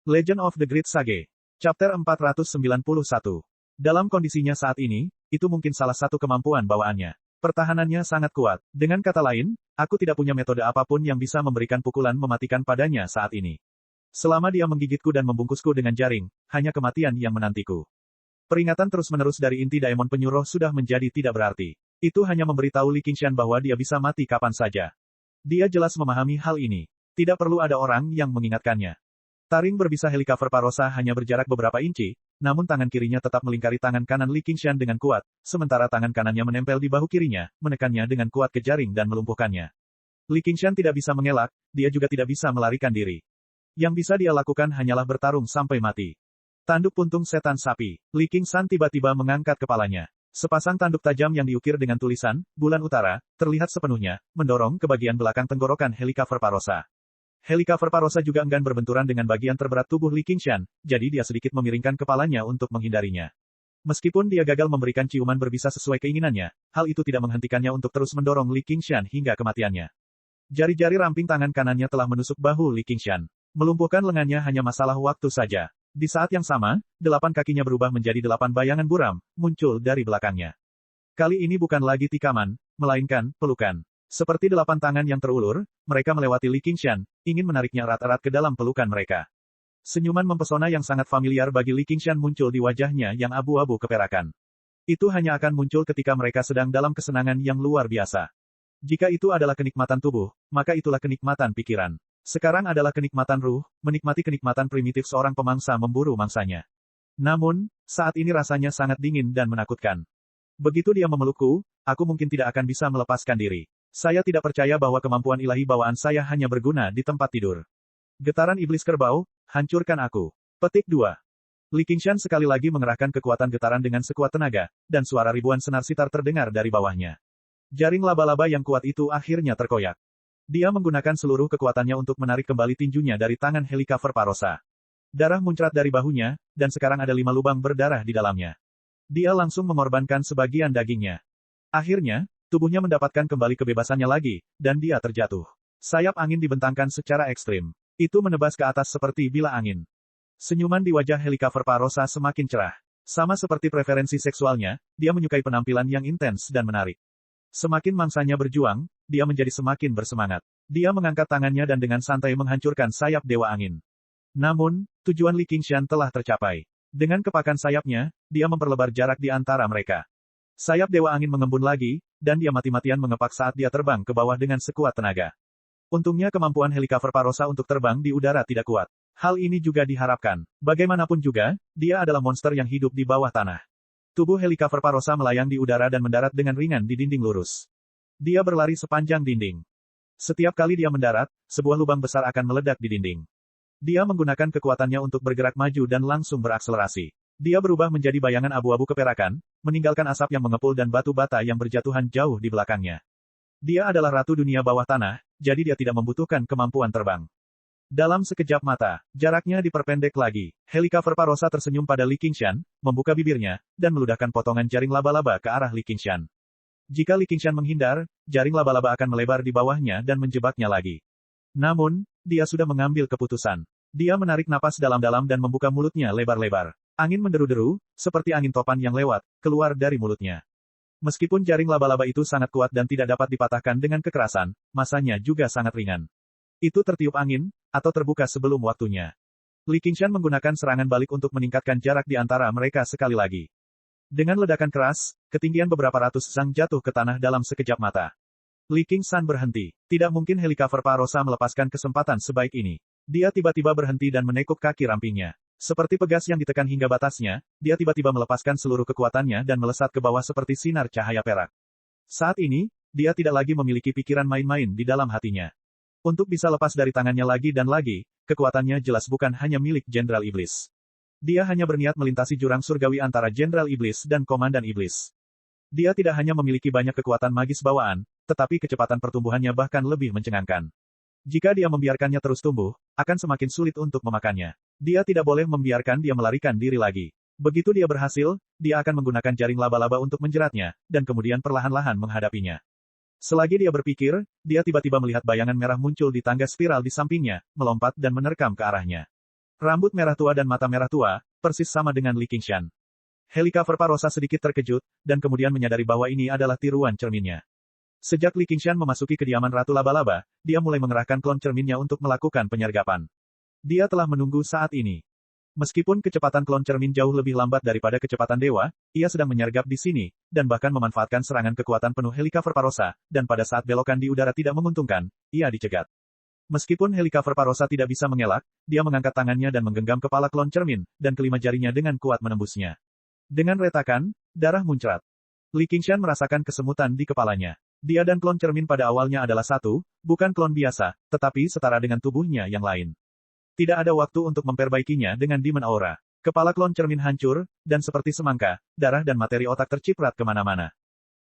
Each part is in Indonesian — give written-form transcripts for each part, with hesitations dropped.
Legend of the Great Sage. Chapter 491. Dalam kondisinya saat ini, itu mungkin salah satu kemampuan bawaannya. Pertahanannya sangat kuat. Dengan kata lain, aku tidak punya metode apapun yang bisa memberikan pukulan mematikan padanya saat ini. Selama dia menggigitku dan membungkusku dengan jaring, hanya kematian yang menantiku. Peringatan terus-menerus dari inti daemon penyuruh sudah menjadi tidak berarti. Itu hanya memberitahu Li Qingshan bahwa dia bisa mati kapan saja. Dia jelas memahami hal ini. Tidak perlu ada orang yang mengingatkannya. Taring berbisa Helicover Parosa hanya berjarak beberapa inci, namun tangan kirinya tetap melingkari tangan kanan Li Qingshan dengan kuat, sementara tangan kanannya menempel di bahu kirinya, menekannya dengan kuat ke jaring dan melumpuhkannya. Li Qingshan tidak bisa mengelak, dia juga tidak bisa melarikan diri. Yang bisa dia lakukan hanyalah bertarung sampai mati. Tanduk puntung setan sapi. Li Qingshan tiba-tiba mengangkat kepalanya. Sepasang tanduk tajam yang diukir dengan tulisan, Bulan Utara, terlihat sepenuhnya, mendorong ke bagian belakang tenggorokan Helicover Parosa. Helicover Parosa juga enggan berbenturan dengan bagian terberat tubuh Li Qingshan, jadi dia sedikit memiringkan kepalanya untuk menghindarinya. Meskipun dia gagal memberikan ciuman berbisa sesuai keinginannya, hal itu tidak menghentikannya untuk terus mendorong Li Qingshan hingga kematiannya. Jari-jari ramping tangan kanannya telah menusuk bahu Li Qingshan. Melumpuhkan lengannya hanya masalah waktu saja. Di saat yang sama, 8 kakinya berubah menjadi 8 bayangan buram, muncul dari belakangnya. Kali ini bukan lagi tikaman, melainkan pelukan. Seperti 8 tangan yang terulur, mereka melewati Li Qingshan, ingin menariknya erat-erat ke dalam pelukan mereka. Senyuman mempesona yang sangat familiar bagi Li Qingshan muncul di wajahnya yang abu-abu keperakan. Itu hanya akan muncul ketika mereka sedang dalam kesenangan yang luar biasa. Jika itu adalah kenikmatan tubuh, maka itulah kenikmatan pikiran. Sekarang adalah kenikmatan ruh, menikmati kenikmatan primitif seorang pemangsa memburu mangsanya. Namun, saat ini rasanya sangat dingin dan menakutkan. Begitu dia memelukku, aku mungkin tidak akan bisa melepaskan diri. Saya tidak percaya bahwa kemampuan ilahi bawaan saya hanya berguna di tempat tidur. Getaran iblis kerbau, hancurkan aku. Petik 2. Li Qingshan sekali lagi mengerahkan kekuatan getaran dengan sekuat tenaga, dan suara ribuan senar sitar terdengar dari bawahnya. Jaring laba-laba yang kuat itu akhirnya terkoyak. Dia menggunakan seluruh kekuatannya untuk menarik kembali tinjunya dari tangan Helicover Parosa. Darah muncrat dari bahunya, dan sekarang ada 5 lubang berdarah di dalamnya. Dia langsung mengorbankan sebagian dagingnya. Akhirnya, tubuhnya mendapatkan kembali kebebasannya lagi, dan dia terjatuh. Sayap angin dibentangkan secara ekstrim. Itu menebas ke atas seperti bilah angin. Senyuman di wajah Helicover Parosa semakin cerah. Sama seperti preferensi seksualnya, dia menyukai penampilan yang intens dan menarik. Semakin mangsanya berjuang, dia menjadi semakin bersemangat. Dia mengangkat tangannya dan dengan santai menghancurkan sayap Dewa Angin. Namun, tujuan Li Qingshan telah tercapai. Dengan kepakan sayapnya, dia memperlebar jarak di antara mereka. Sayap Dewa Angin mengembun lagi, dan dia mati-matian mengepak saat dia terbang ke bawah dengan sekuat tenaga. Untungnya kemampuan Helicover Parosa untuk terbang di udara tidak kuat. Hal ini juga diharapkan. Bagaimanapun juga, dia adalah monster yang hidup di bawah tanah. Tubuh Helicover Parosa melayang di udara dan mendarat dengan ringan di dinding lurus. Dia berlari sepanjang dinding. Setiap kali dia mendarat, sebuah lubang besar akan meledak di dinding. Dia menggunakan kekuatannya untuk bergerak maju dan langsung berakselerasi. Dia berubah menjadi bayangan abu-abu keperakan, meninggalkan asap yang mengepul dan batu bata yang berjatuhan jauh di belakangnya. Dia adalah ratu dunia bawah tanah, jadi dia tidak membutuhkan kemampuan terbang. Dalam sekejap mata, jaraknya diperpendek lagi. Helicover Parosa tersenyum pada Li Qingshan, membuka bibirnya, dan meludahkan potongan jaring laba-laba ke arah Li Qingshan. Jika Li Qingshan menghindar, jaring laba-laba akan melebar di bawahnya dan menjebaknya lagi. Namun, dia sudah mengambil keputusan. Dia menarik napas dalam-dalam dan membuka mulutnya lebar-lebar. Angin menderu-deru, seperti angin topan yang lewat, keluar dari mulutnya. Meskipun jaring laba-laba itu sangat kuat dan tidak dapat dipatahkan dengan kekerasan, masanya juga sangat ringan. Itu tertiup angin, atau terbuka sebelum waktunya. Li Qingshan menggunakan serangan balik untuk meningkatkan jarak di antara mereka sekali lagi. Dengan ledakan keras, ketinggian beberapa ratus sang jatuh ke tanah dalam sekejap mata. Li Qingshan berhenti. Tidak mungkin Helicover Parosa melepaskan kesempatan sebaik ini. Dia tiba-tiba berhenti dan menekuk kaki rampingnya. Seperti pegas yang ditekan hingga batasnya, dia tiba-tiba melepaskan seluruh kekuatannya dan melesat ke bawah seperti sinar cahaya perak. Saat ini, dia tidak lagi memiliki pikiran main-main di dalam hatinya. Untuk bisa lepas dari tangannya lagi dan lagi, kekuatannya jelas bukan hanya milik Jenderal Iblis. Dia hanya berniat melintasi jurang surgawi antara Jenderal Iblis dan Komandan Iblis. Dia tidak hanya memiliki banyak kekuatan magis bawaan, tetapi kecepatan pertumbuhannya bahkan lebih mencengangkan. Jika dia membiarkannya terus tumbuh, akan semakin sulit untuk memakannya. Dia tidak boleh membiarkan dia melarikan diri lagi. Begitu dia berhasil, dia akan menggunakan jaring laba-laba untuk menjeratnya, dan kemudian perlahan-lahan menghadapinya. Selagi dia berpikir, dia tiba-tiba melihat bayangan merah muncul di tangga spiral di sampingnya, melompat dan menerkam ke arahnya. Rambut merah tua dan mata merah tua, persis sama dengan Li Qingshan. Helika Verparosa sedikit terkejut, dan kemudian menyadari bahwa ini adalah tiruan cerminnya. Sejak Li Qingshan memasuki kediaman Ratu Laba-Laba, dia mulai mengerahkan klon cerminnya untuk melakukan penyergapan. Dia telah menunggu saat ini. Meskipun kecepatan klon cermin jauh lebih lambat daripada kecepatan dewa, ia sedang menyergap di sini, dan bahkan memanfaatkan serangan kekuatan penuh Helika Verparosa, dan pada saat belokan di udara tidak menguntungkan, ia dicegat. Meskipun Helika Verparosa tidak bisa mengelak, dia mengangkat tangannya dan menggenggam kepala klon cermin, dan kelima jarinya dengan kuat menembusnya. Dengan retakan, darah muncrat. Li Qingshan merasakan kesemutan di kepalanya. Dia dan klon cermin pada awalnya adalah satu, bukan klon biasa, tetapi setara dengan tubuhnya yang lain. Tidak ada waktu untuk memperbaikinya dengan Demon Aura. Kepala klon cermin hancur, dan seperti semangka, darah dan materi otak terciprat kemana-mana.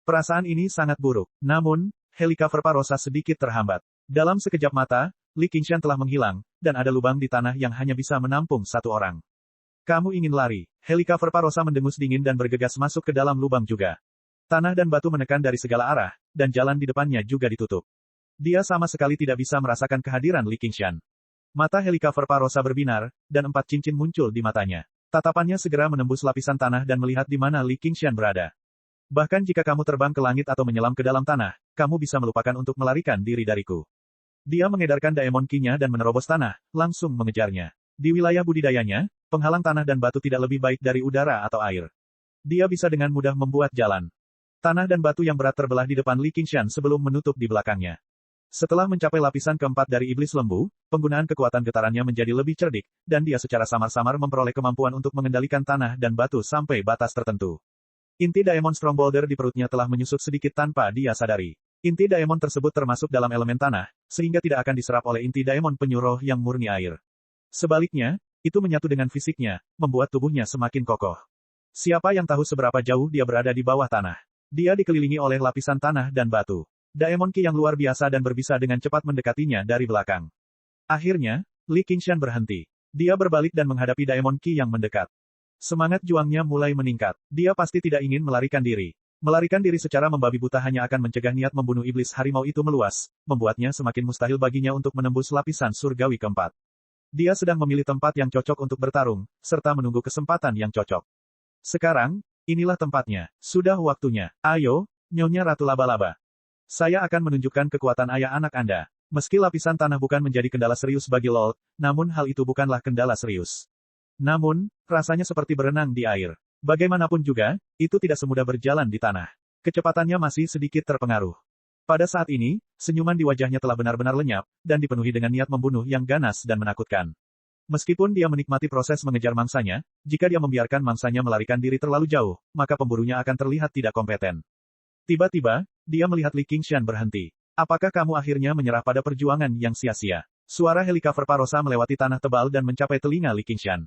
Perasaan ini sangat buruk. Namun, Helika Verparosa sedikit terhambat. Dalam sekejap mata, Li Qingshan telah menghilang, dan ada lubang di tanah yang hanya bisa menampung satu orang. Kamu ingin lari? Helika Verparosa mendengus dingin dan bergegas masuk ke dalam lubang juga. Tanah dan batu menekan dari segala arah, dan jalan di depannya juga ditutup. Dia sama sekali tidak bisa merasakan kehadiran Li Qingshan. Mata Helika Verparosa berbinar, dan 4 cincin muncul di matanya. Tatapannya segera menembus lapisan tanah dan melihat di mana Li Qingshan berada. Bahkan jika kamu terbang ke langit atau menyelam ke dalam tanah, kamu bisa melupakan untuk melarikan diri dariku. Dia mengedarkan Daemon Ki-nya dan menerobos tanah, langsung mengejarnya. Di wilayah budidayanya, penghalang tanah dan batu tidak lebih baik dari udara atau air. Dia bisa dengan mudah membuat jalan. Tanah dan batu yang berat terbelah di depan Li Qingshan sebelum menutup di belakangnya. Setelah mencapai lapisan keempat dari iblis lembu, penggunaan kekuatan getarannya menjadi lebih cerdik, dan dia secara samar-samar memperoleh kemampuan untuk mengendalikan tanah dan batu sampai batas tertentu. Inti Daemon Strong Boulder di perutnya telah menyusut sedikit tanpa dia sadari. Inti Daemon tersebut termasuk dalam elemen tanah, sehingga tidak akan diserap oleh inti Daemon penyuruh yang murni air. Sebaliknya, itu menyatu dengan fisiknya, membuat tubuhnya semakin kokoh. Siapa yang tahu seberapa jauh dia berada di bawah tanah? Dia dikelilingi oleh lapisan tanah dan batu. Daemon Ki yang luar biasa dan berbisa dengan cepat mendekatinya dari belakang. Akhirnya, Li Qingshan berhenti. Dia berbalik dan menghadapi Daemon Ki yang mendekat. Semangat juangnya mulai meningkat. Dia pasti tidak ingin melarikan diri. Melarikan diri secara membabi buta hanya akan mencegah niat membunuh iblis harimau itu meluas, membuatnya semakin mustahil baginya untuk menembus lapisan surgawi keempat. Dia sedang memilih tempat yang cocok untuk bertarung, serta menunggu kesempatan yang cocok. Sekarang, inilah tempatnya. Sudah waktunya. Ayo, Nyonya Ratu Laba-Laba. Saya akan menunjukkan kekuatan ayah anak Anda. Meski lapisan tanah bukan menjadi kendala serius bagi LoL, namun hal itu bukanlah kendala serius. Namun, rasanya seperti berenang di air. Bagaimanapun juga, itu tidak semudah berjalan di tanah. Kecepatannya masih sedikit terpengaruh. Pada saat ini, senyuman di wajahnya telah benar-benar lenyap, dan dipenuhi dengan niat membunuh yang ganas dan menakutkan. Meskipun dia menikmati proses mengejar mangsanya, jika dia membiarkan mangsanya melarikan diri terlalu jauh, maka pemburunya akan terlihat tidak kompeten. Tiba-tiba, dia melihat Li Qingshan berhenti. Apakah kamu akhirnya menyerah pada perjuangan yang sia-sia? Suara Helika Verparosa melewati tanah tebal dan mencapai telinga Li Qingshan.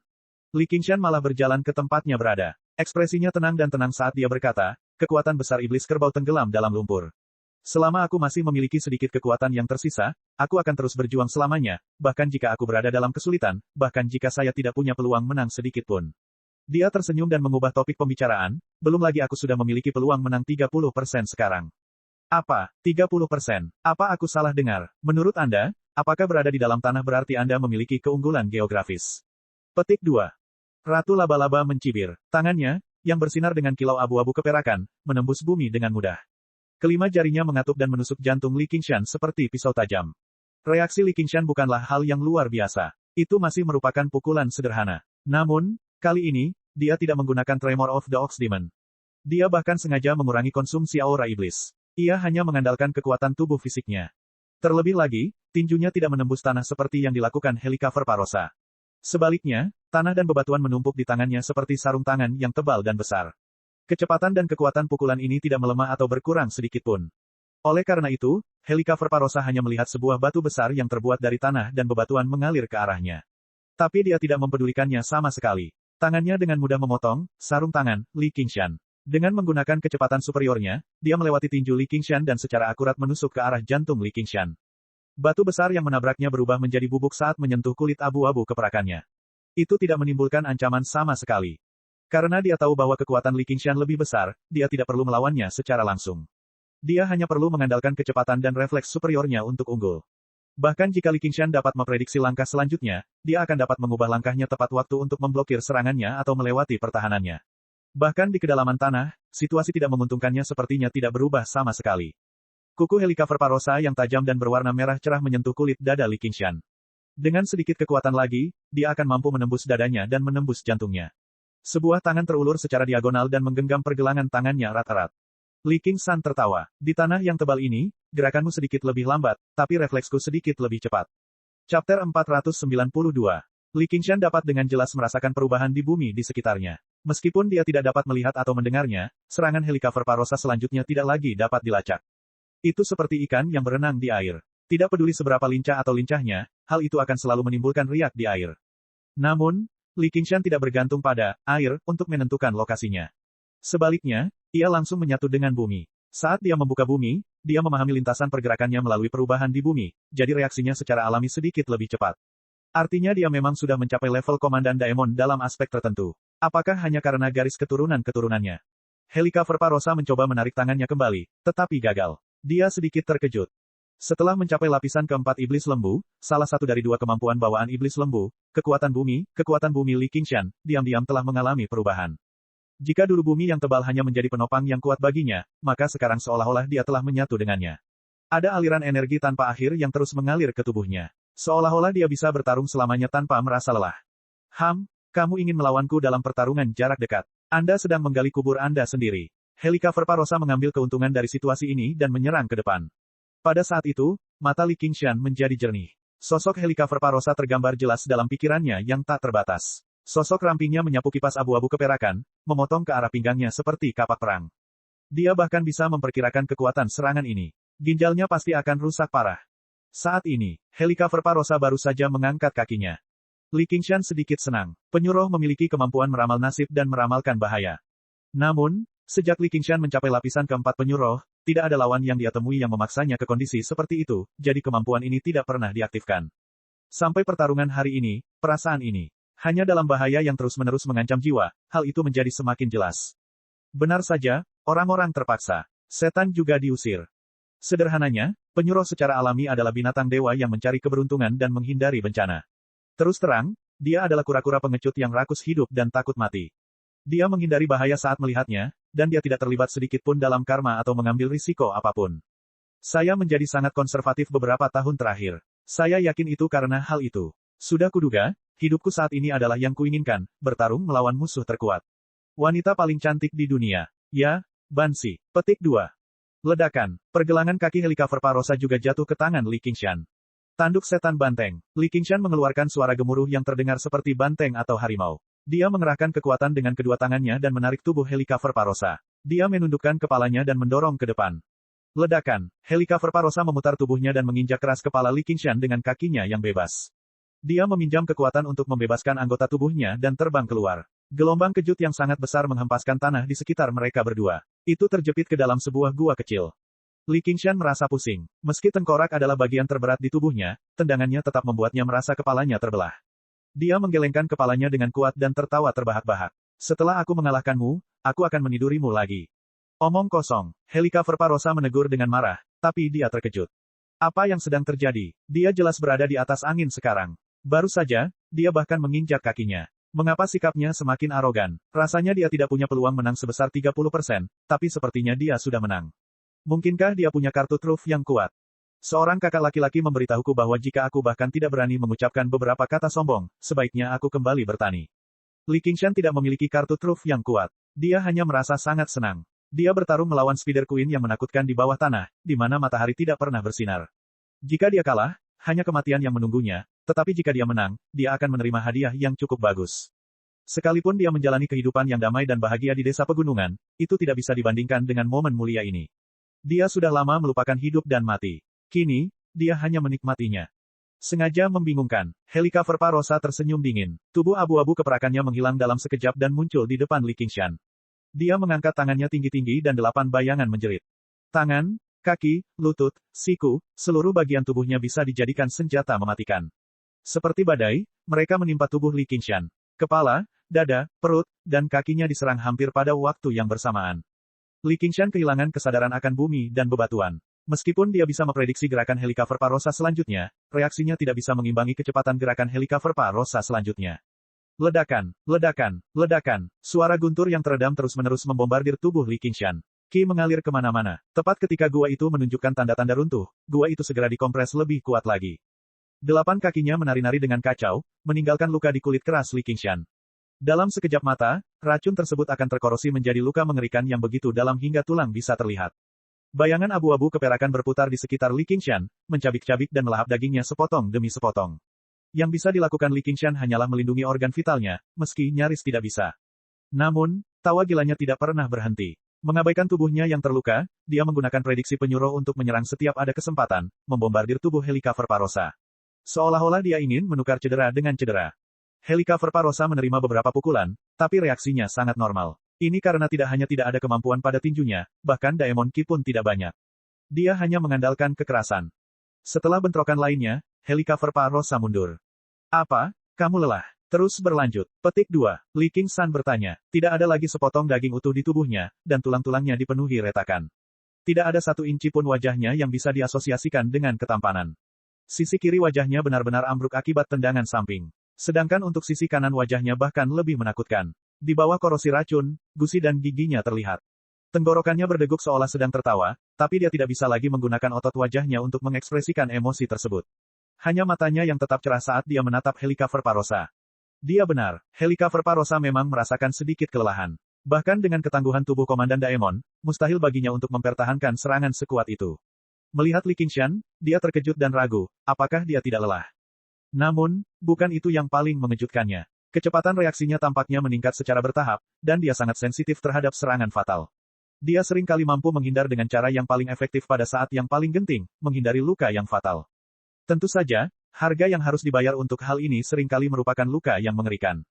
Li Qingshan malah berjalan ke tempatnya berada. Ekspresinya tenang dan tenang saat dia berkata, kekuatan besar iblis kerbau tenggelam dalam lumpur. Selama aku masih memiliki sedikit kekuatan yang tersisa, aku akan terus berjuang selamanya, bahkan jika aku berada dalam kesulitan, bahkan jika saya tidak punya peluang menang sedikit pun. Dia tersenyum dan mengubah topik pembicaraan, belum lagi aku sudah memiliki peluang menang 30% sekarang. Apa, 30%? Apa aku salah dengar? Menurut Anda, apakah berada di dalam tanah berarti Anda memiliki keunggulan geografis? Petik 2. Ratu Laba-Laba mencibir. Tangannya, yang bersinar dengan kilau abu-abu keperakan, menembus bumi dengan mudah. Kelima jarinya mengatup dan menusuk jantung Li Qingshan seperti pisau tajam. Reaksi Li Qingshan bukanlah hal yang luar biasa. Itu masih merupakan pukulan sederhana. Namun, kali ini, dia tidak menggunakan Tremor of the Ox Demon. Dia bahkan sengaja mengurangi konsumsi aura iblis. Ia hanya mengandalkan kekuatan tubuh fisiknya. Terlebih lagi, tinjunya tidak menembus tanah seperti yang dilakukan Helika Verparosa. Sebaliknya, tanah dan bebatuan menumpuk di tangannya seperti sarung tangan yang tebal dan besar. Kecepatan dan kekuatan pukulan ini tidak melemah atau berkurang sedikit pun. Oleh karena itu, Helika Verparosa hanya melihat sebuah batu besar yang terbuat dari tanah dan bebatuan mengalir ke arahnya. Tapi dia tidak mempedulikannya sama sekali. Tangannya dengan mudah memotong sarung tangan Li Qingshan. Dengan menggunakan kecepatan superiornya, dia melewati tinju Li Qingshan dan secara akurat menusuk ke arah jantung Li Qingshan. Batu besar yang menabraknya berubah menjadi bubuk saat menyentuh kulit abu-abu keperakannya. Itu tidak menimbulkan ancaman sama sekali. Karena dia tahu bahwa kekuatan Li Qingshan lebih besar, dia tidak perlu melawannya secara langsung. Dia hanya perlu mengandalkan kecepatan dan refleks superiornya untuk unggul. Bahkan jika Li Qingshan dapat memprediksi langkah selanjutnya, dia akan dapat mengubah langkahnya tepat waktu untuk memblokir serangannya atau melewati pertahanannya. Bahkan di kedalaman tanah, situasi tidak menguntungkannya sepertinya tidak berubah sama sekali. Kuku Helicover Parosa yang tajam dan berwarna merah cerah menyentuh kulit dada Li Qingshan. Dengan sedikit kekuatan lagi, dia akan mampu menembus dadanya dan menembus jantungnya. Sebuah tangan terulur secara diagonal dan menggenggam pergelangan tangannya erat-erat. Li Qingshan tertawa. Di tanah yang tebal ini, gerakanmu sedikit lebih lambat, tapi refleksku sedikit lebih cepat. Chapter 492. Li Qingshan dapat dengan jelas merasakan perubahan di bumi di sekitarnya. Meskipun dia tidak dapat melihat atau mendengarnya, serangan Helicover Parosa selanjutnya tidak lagi dapat dilacak. Itu seperti ikan yang berenang di air. Tidak peduli seberapa lincah atau lincahnya, hal itu akan selalu menimbulkan riak di air. Namun, Li Qingshan tidak bergantung pada air untuk menentukan lokasinya. Sebaliknya, ia langsung menyatu dengan bumi. Saat dia membuka bumi, dia memahami lintasan pergerakannya melalui perubahan di bumi, jadi reaksinya secara alami sedikit lebih cepat. Artinya dia memang sudah mencapai level Komandan Daemon dalam aspek tertentu. Apakah hanya karena garis keturunan-keturunannya? Helicover Parosa mencoba menarik tangannya kembali, tetapi gagal. Dia sedikit terkejut. Setelah mencapai lapisan keempat Iblis Lembu, salah satu dari dua kemampuan bawaan Iblis Lembu, kekuatan bumi Li Qingshan, diam-diam telah mengalami perubahan. Jika dulu bumi yang tebal hanya menjadi penopang yang kuat baginya, maka sekarang seolah-olah dia telah menyatu dengannya. Ada aliran energi tanpa akhir yang terus mengalir ke tubuhnya. Seolah-olah dia bisa bertarung selamanya tanpa merasa lelah. Kamu ingin melawanku dalam pertarungan jarak dekat. Anda sedang menggali kubur Anda sendiri. Helicover Parosa mengambil keuntungan dari situasi ini dan menyerang ke depan. Pada saat itu, mata Li Qingshan menjadi jernih. Sosok Helicover Parosa tergambar jelas dalam pikirannya yang tak terbatas. Sosok rampingnya menyapu kipas abu-abu keperakan, memotong ke arah pinggangnya seperti kapak perang. Dia bahkan bisa memperkirakan kekuatan serangan ini. Ginjalnya pasti akan rusak parah. Saat ini, Helicover Parosa baru saja mengangkat kakinya. Li Qingshan sedikit senang. Penyuruh memiliki kemampuan meramal nasib dan meramalkan bahaya. Namun, sejak Li Qingshan mencapai lapisan keempat penyuruh, tidak ada lawan yang dia temui yang memaksanya ke kondisi seperti itu, jadi kemampuan ini tidak pernah diaktifkan. Sampai pertarungan hari ini, perasaan ini hanya dalam bahaya yang terus-menerus mengancam jiwa, hal itu menjadi semakin jelas. Benar saja, orang-orang terpaksa. Setan juga diusir. Sederhananya, penyuruh secara alami adalah binatang dewa yang mencari keberuntungan dan menghindari bencana. Terus terang, dia adalah kura-kura pengecut yang rakus hidup dan takut mati. Dia menghindari bahaya saat melihatnya, dan dia tidak terlibat sedikit pun dalam karma atau mengambil risiko apapun. Saya menjadi sangat konservatif beberapa tahun terakhir. Saya yakin itu karena hal itu. Sudah kuduga, hidupku saat ini adalah yang kuinginkan, bertarung melawan musuh terkuat. Wanita paling cantik di dunia. Ya, Bansi. Petik 2. Ledakan. Pergelangan kaki Helicover Parosa juga jatuh ke tangan Li Qingshan. Tanduk setan banteng. Li Qingshan mengeluarkan suara gemuruh yang terdengar seperti banteng atau harimau. Dia mengerahkan kekuatan dengan kedua tangannya dan menarik tubuh Helicover Parosa. Dia menundukkan kepalanya dan mendorong ke depan. Ledakan. Helicover Parosa memutar tubuhnya dan menginjak keras kepala Li Qingshan dengan kakinya yang bebas. Dia meminjam kekuatan untuk membebaskan anggota tubuhnya dan terbang keluar. Gelombang kejut yang sangat besar menghempaskan tanah di sekitar mereka berdua. Itu terjepit ke dalam sebuah gua kecil. Li Qingshan merasa pusing. Meski tengkorak adalah bagian terberat di tubuhnya, tendangannya tetap membuatnya merasa kepalanya terbelah. Dia menggelengkan kepalanya dengan kuat dan tertawa terbahak-bahak. Setelah aku mengalahkanmu, aku akan menidurimu lagi. Omong kosong. Helicover Parosa menegur dengan marah, tapi dia terkejut. Apa yang sedang terjadi? Dia jelas berada di atas angin sekarang. Baru saja, dia bahkan menginjak kakinya. Mengapa sikapnya semakin arogan? Rasanya dia tidak punya peluang menang sebesar 30%, tapi sepertinya dia sudah menang. Mungkinkah dia punya kartu truf yang kuat? Seorang kakak laki-laki memberitahuku bahwa jika aku bahkan tidak berani mengucapkan beberapa kata sombong, sebaiknya aku kembali bertani. Li Qingshan tidak memiliki kartu truf yang kuat. Dia hanya merasa sangat senang. Dia bertarung melawan Spider Queen yang menakutkan di bawah tanah, di mana matahari tidak pernah bersinar. Jika dia kalah, hanya kematian yang menunggunya, tetapi jika dia menang, dia akan menerima hadiah yang cukup bagus. Sekalipun dia menjalani kehidupan yang damai dan bahagia di desa pegunungan, itu tidak bisa dibandingkan dengan momen mulia ini. Dia sudah lama melupakan hidup dan mati. Kini, dia hanya menikmatinya. Sengaja membingungkan, Helicover Parosa tersenyum dingin. Tubuh abu-abu keperakannya menghilang dalam sekejap dan muncul di depan Li Qingshan. Dia mengangkat tangannya tinggi-tinggi dan 8 bayangan menjerit. Tangan, kaki, lutut, siku, seluruh bagian tubuhnya bisa dijadikan senjata mematikan. Seperti badai, mereka menimpa tubuh Li Qingshan. Kepala, dada, perut, dan kakinya diserang hampir pada waktu yang bersamaan. Li Qingshan kehilangan kesadaran akan bumi dan bebatuan. Meskipun dia bisa memprediksi gerakan Helicover Parosa selanjutnya, reaksinya tidak bisa mengimbangi kecepatan gerakan Helicover Parosa selanjutnya. Ledakan, ledakan, ledakan. Suara guntur yang teredam terus-menerus membombardir tubuh Li Qingshan. Qi mengalir kemana-mana. Tepat ketika gua itu menunjukkan tanda-tanda runtuh, gua itu segera dikompres lebih kuat lagi. 8 kakinya menari-nari dengan kacau, meninggalkan luka di kulit keras Li Qingshan. Dalam sekejap mata, racun tersebut akan terkorosi menjadi luka mengerikan yang begitu dalam hingga tulang bisa terlihat. Bayangan abu-abu keperakan berputar di sekitar Li Qingshan, mencabik-cabik dan melahap dagingnya sepotong demi sepotong. Yang bisa dilakukan Li Qingshan hanyalah melindungi organ vitalnya, meski nyaris tidak bisa. Namun, tawa gilanya tidak pernah berhenti. Mengabaikan tubuhnya yang terluka, dia menggunakan prediksi penyuruh untuk menyerang setiap ada kesempatan, membombardir tubuh Helicover Parosa. Seolah-olah dia ingin menukar cedera dengan cedera. Helicover Parosa menerima beberapa pukulan, tapi reaksinya sangat normal. Ini karena tidak hanya tidak ada kemampuan pada tinjunya, bahkan Daemon Qi pun tidak banyak. Dia hanya mengandalkan kekerasan. Setelah bentrokan lainnya, Helicover Parosa mundur. Apa? Kamu lelah? Terus berlanjut. Petik 2. Li Qingshan bertanya. Tidak ada lagi sepotong daging utuh di tubuhnya, dan tulang-tulangnya dipenuhi retakan. Tidak ada satu inci pun wajahnya yang bisa diasosiasikan dengan ketampanan. Sisi kiri wajahnya benar-benar ambruk akibat tendangan samping. Sedangkan untuk sisi kanan wajahnya bahkan lebih menakutkan. Di bawah korosi racun, gusi dan giginya terlihat. Tenggorokannya berdeguk seolah sedang tertawa, tapi dia tidak bisa lagi menggunakan otot wajahnya untuk mengekspresikan emosi tersebut. Hanya matanya yang tetap cerah saat dia menatap Helicover Parosa. Dia benar, Helicover Parosa memang merasakan sedikit kelelahan. Bahkan dengan ketangguhan tubuh Komandan Daemon, mustahil baginya untuk mempertahankan serangan sekuat itu. Melihat Li Qingshan, dia terkejut dan ragu, apakah dia tidak lelah. Namun, bukan itu yang paling mengejutkannya. Kecepatan reaksinya tampaknya meningkat secara bertahap, dan dia sangat sensitif terhadap serangan fatal. Dia sering kali mampu menghindar dengan cara yang paling efektif pada saat yang paling genting, menghindari luka yang fatal. Tentu saja, harga yang harus dibayar untuk hal ini seringkali merupakan luka yang mengerikan.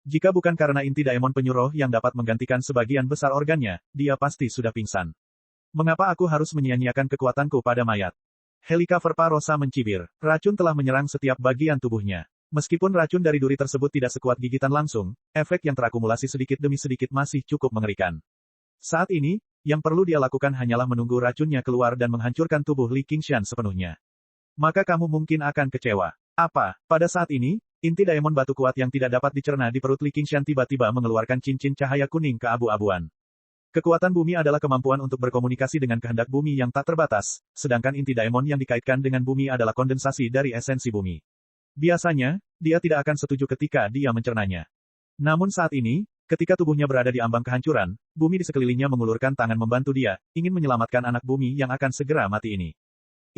Jika bukan karena inti Daemon penyuruh yang dapat menggantikan sebagian besar organnya, dia pasti sudah pingsan. Mengapa aku harus menyia-nyiakan kekuatanku pada mayat? Helicover Parosa mencibir. Racun telah menyerang setiap bagian tubuhnya. Meskipun racun dari duri tersebut tidak sekuat gigitan langsung, efek yang terakumulasi sedikit demi sedikit masih cukup mengerikan. Saat ini, yang perlu dia lakukan hanyalah menunggu racunnya keluar dan menghancurkan tubuh Li Qingshan sepenuhnya. Maka kamu mungkin akan kecewa. Apa? Pada saat ini, inti Daemon batu kuat yang tidak dapat dicerna di perut Li Qingshan tiba-tiba mengeluarkan cincin cahaya kuning keabu-abuan. Kekuatan bumi adalah kemampuan untuk berkomunikasi dengan kehendak bumi yang tak terbatas, sedangkan inti Daemon yang dikaitkan dengan bumi adalah kondensasi dari esensi bumi. Biasanya, dia tidak akan setuju ketika dia mencernanya. Namun saat ini, ketika tubuhnya berada di ambang kehancuran, bumi di sekelilingnya mengulurkan tangan membantu dia, ingin menyelamatkan anak bumi yang akan segera mati ini.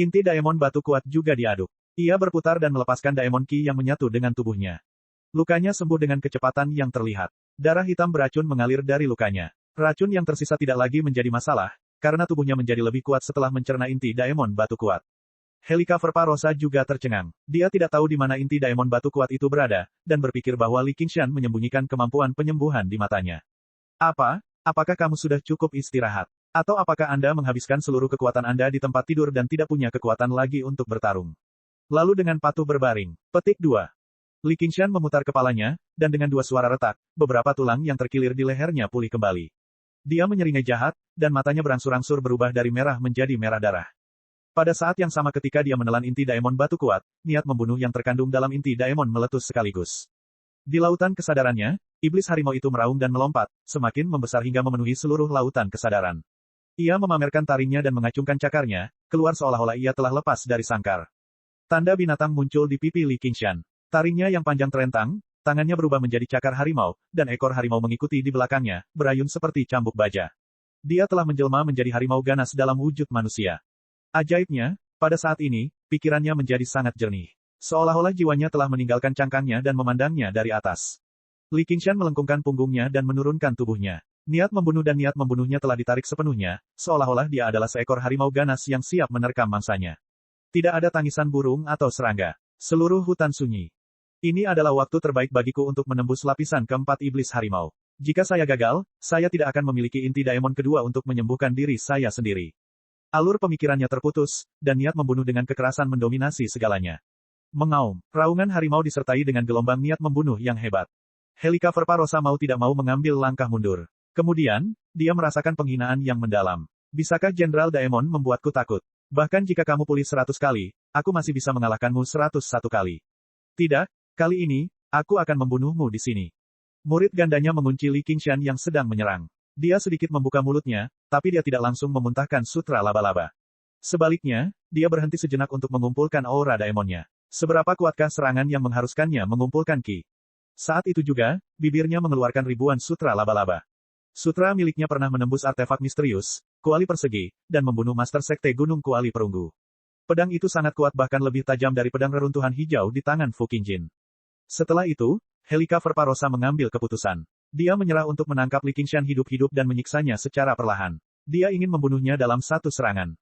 Inti Daemon batu kuat juga diaduk. Ia berputar dan melepaskan Daemon Qi yang menyatu dengan tubuhnya. Lukanya sembuh dengan kecepatan yang terlihat. Darah hitam beracun mengalir dari lukanya. Racun yang tersisa tidak lagi menjadi masalah, karena tubuhnya menjadi lebih kuat setelah mencerna inti Daemon batu kuat. Helicover Parosa juga tercengang. Dia tidak tahu di mana inti Daemon batu kuat itu berada, dan berpikir bahwa Li Qingshan menyembunyikan kemampuan penyembuhan di matanya. Apa? Apakah kamu sudah cukup istirahat? Atau apakah Anda menghabiskan seluruh kekuatan Anda di tempat tidur dan tidak punya kekuatan lagi untuk bertarung? Lalu dengan patuh berbaring. Petik 2. Li Qingshan memutar kepalanya, dan dengan dua suara retak, beberapa tulang yang terkilir di lehernya pulih kembali. Dia menyeringai jahat, dan matanya berangsur-angsur berubah dari merah menjadi merah darah. Pada saat yang sama ketika dia menelan inti Daemon batu kuat, niat membunuh yang terkandung dalam inti Daemon meletus sekaligus. Di lautan kesadarannya, iblis harimau itu meraung dan melompat, semakin membesar hingga memenuhi seluruh lautan kesadaran. Ia memamerkan taringnya dan mengacungkan cakarnya, keluar seolah-olah ia telah lepas dari sangkar. Tanda binatang muncul di pipi Li Qingshan. Taringnya yang panjang terentang, tangannya berubah menjadi cakar harimau, dan ekor harimau mengikuti di belakangnya, berayun seperti cambuk baja. Dia telah menjelma menjadi harimau ganas dalam wujud manusia. Ajaibnya, pada saat ini, pikirannya menjadi sangat jernih. Seolah-olah jiwanya telah meninggalkan cangkangnya dan memandangnya dari atas. Li Qingshan melengkungkan punggungnya dan menurunkan tubuhnya. Niat membunuh dan niat membunuhnya telah ditarik sepenuhnya, seolah-olah dia adalah seekor harimau ganas yang siap menerkam mangsanya. Tidak ada tangisan burung atau serangga. Seluruh hutan sunyi. Ini adalah waktu terbaik bagiku untuk menembus lapisan keempat iblis harimau. Jika saya gagal, saya tidak akan memiliki inti Daemon kedua untuk menyembuhkan diri saya sendiri. Alur pemikirannya terputus, dan niat membunuh dengan kekerasan mendominasi segalanya. Mengaum, raungan harimau disertai dengan gelombang niat membunuh yang hebat. Helicover Parosa mau tidak mau mengambil langkah mundur. Kemudian, dia merasakan penghinaan yang mendalam. Bisakah Jenderal Daemon membuatku takut? Bahkan jika kamu pulih 100 kali, aku masih bisa mengalahkanmu 101 kali. Tidak, kali ini, aku akan membunuhmu di sini. Murid gandanya mengunci Li Qingshan yang sedang menyerang. Dia sedikit membuka mulutnya, tapi dia tidak langsung memuntahkan sutra laba-laba. Sebaliknya, dia berhenti sejenak untuk mengumpulkan aura daemonnya. Seberapa kuatkah serangan yang mengharuskannya mengumpulkan ki? Saat itu juga, bibirnya mengeluarkan ribuan sutra laba-laba. Sutra miliknya pernah menembus artefak misterius, kuali persegi, dan membunuh Master Sekte Gunung Kuali Perunggu. Pedang itu sangat kuat bahkan lebih tajam dari pedang reruntuhan hijau di tangan Fu Qingjin. Setelah itu, Helika Verparosa mengambil keputusan. Dia menyerah untuk menangkap Li Qingshan hidup-hidup dan menyiksanya secara perlahan. Dia ingin membunuhnya dalam satu serangan.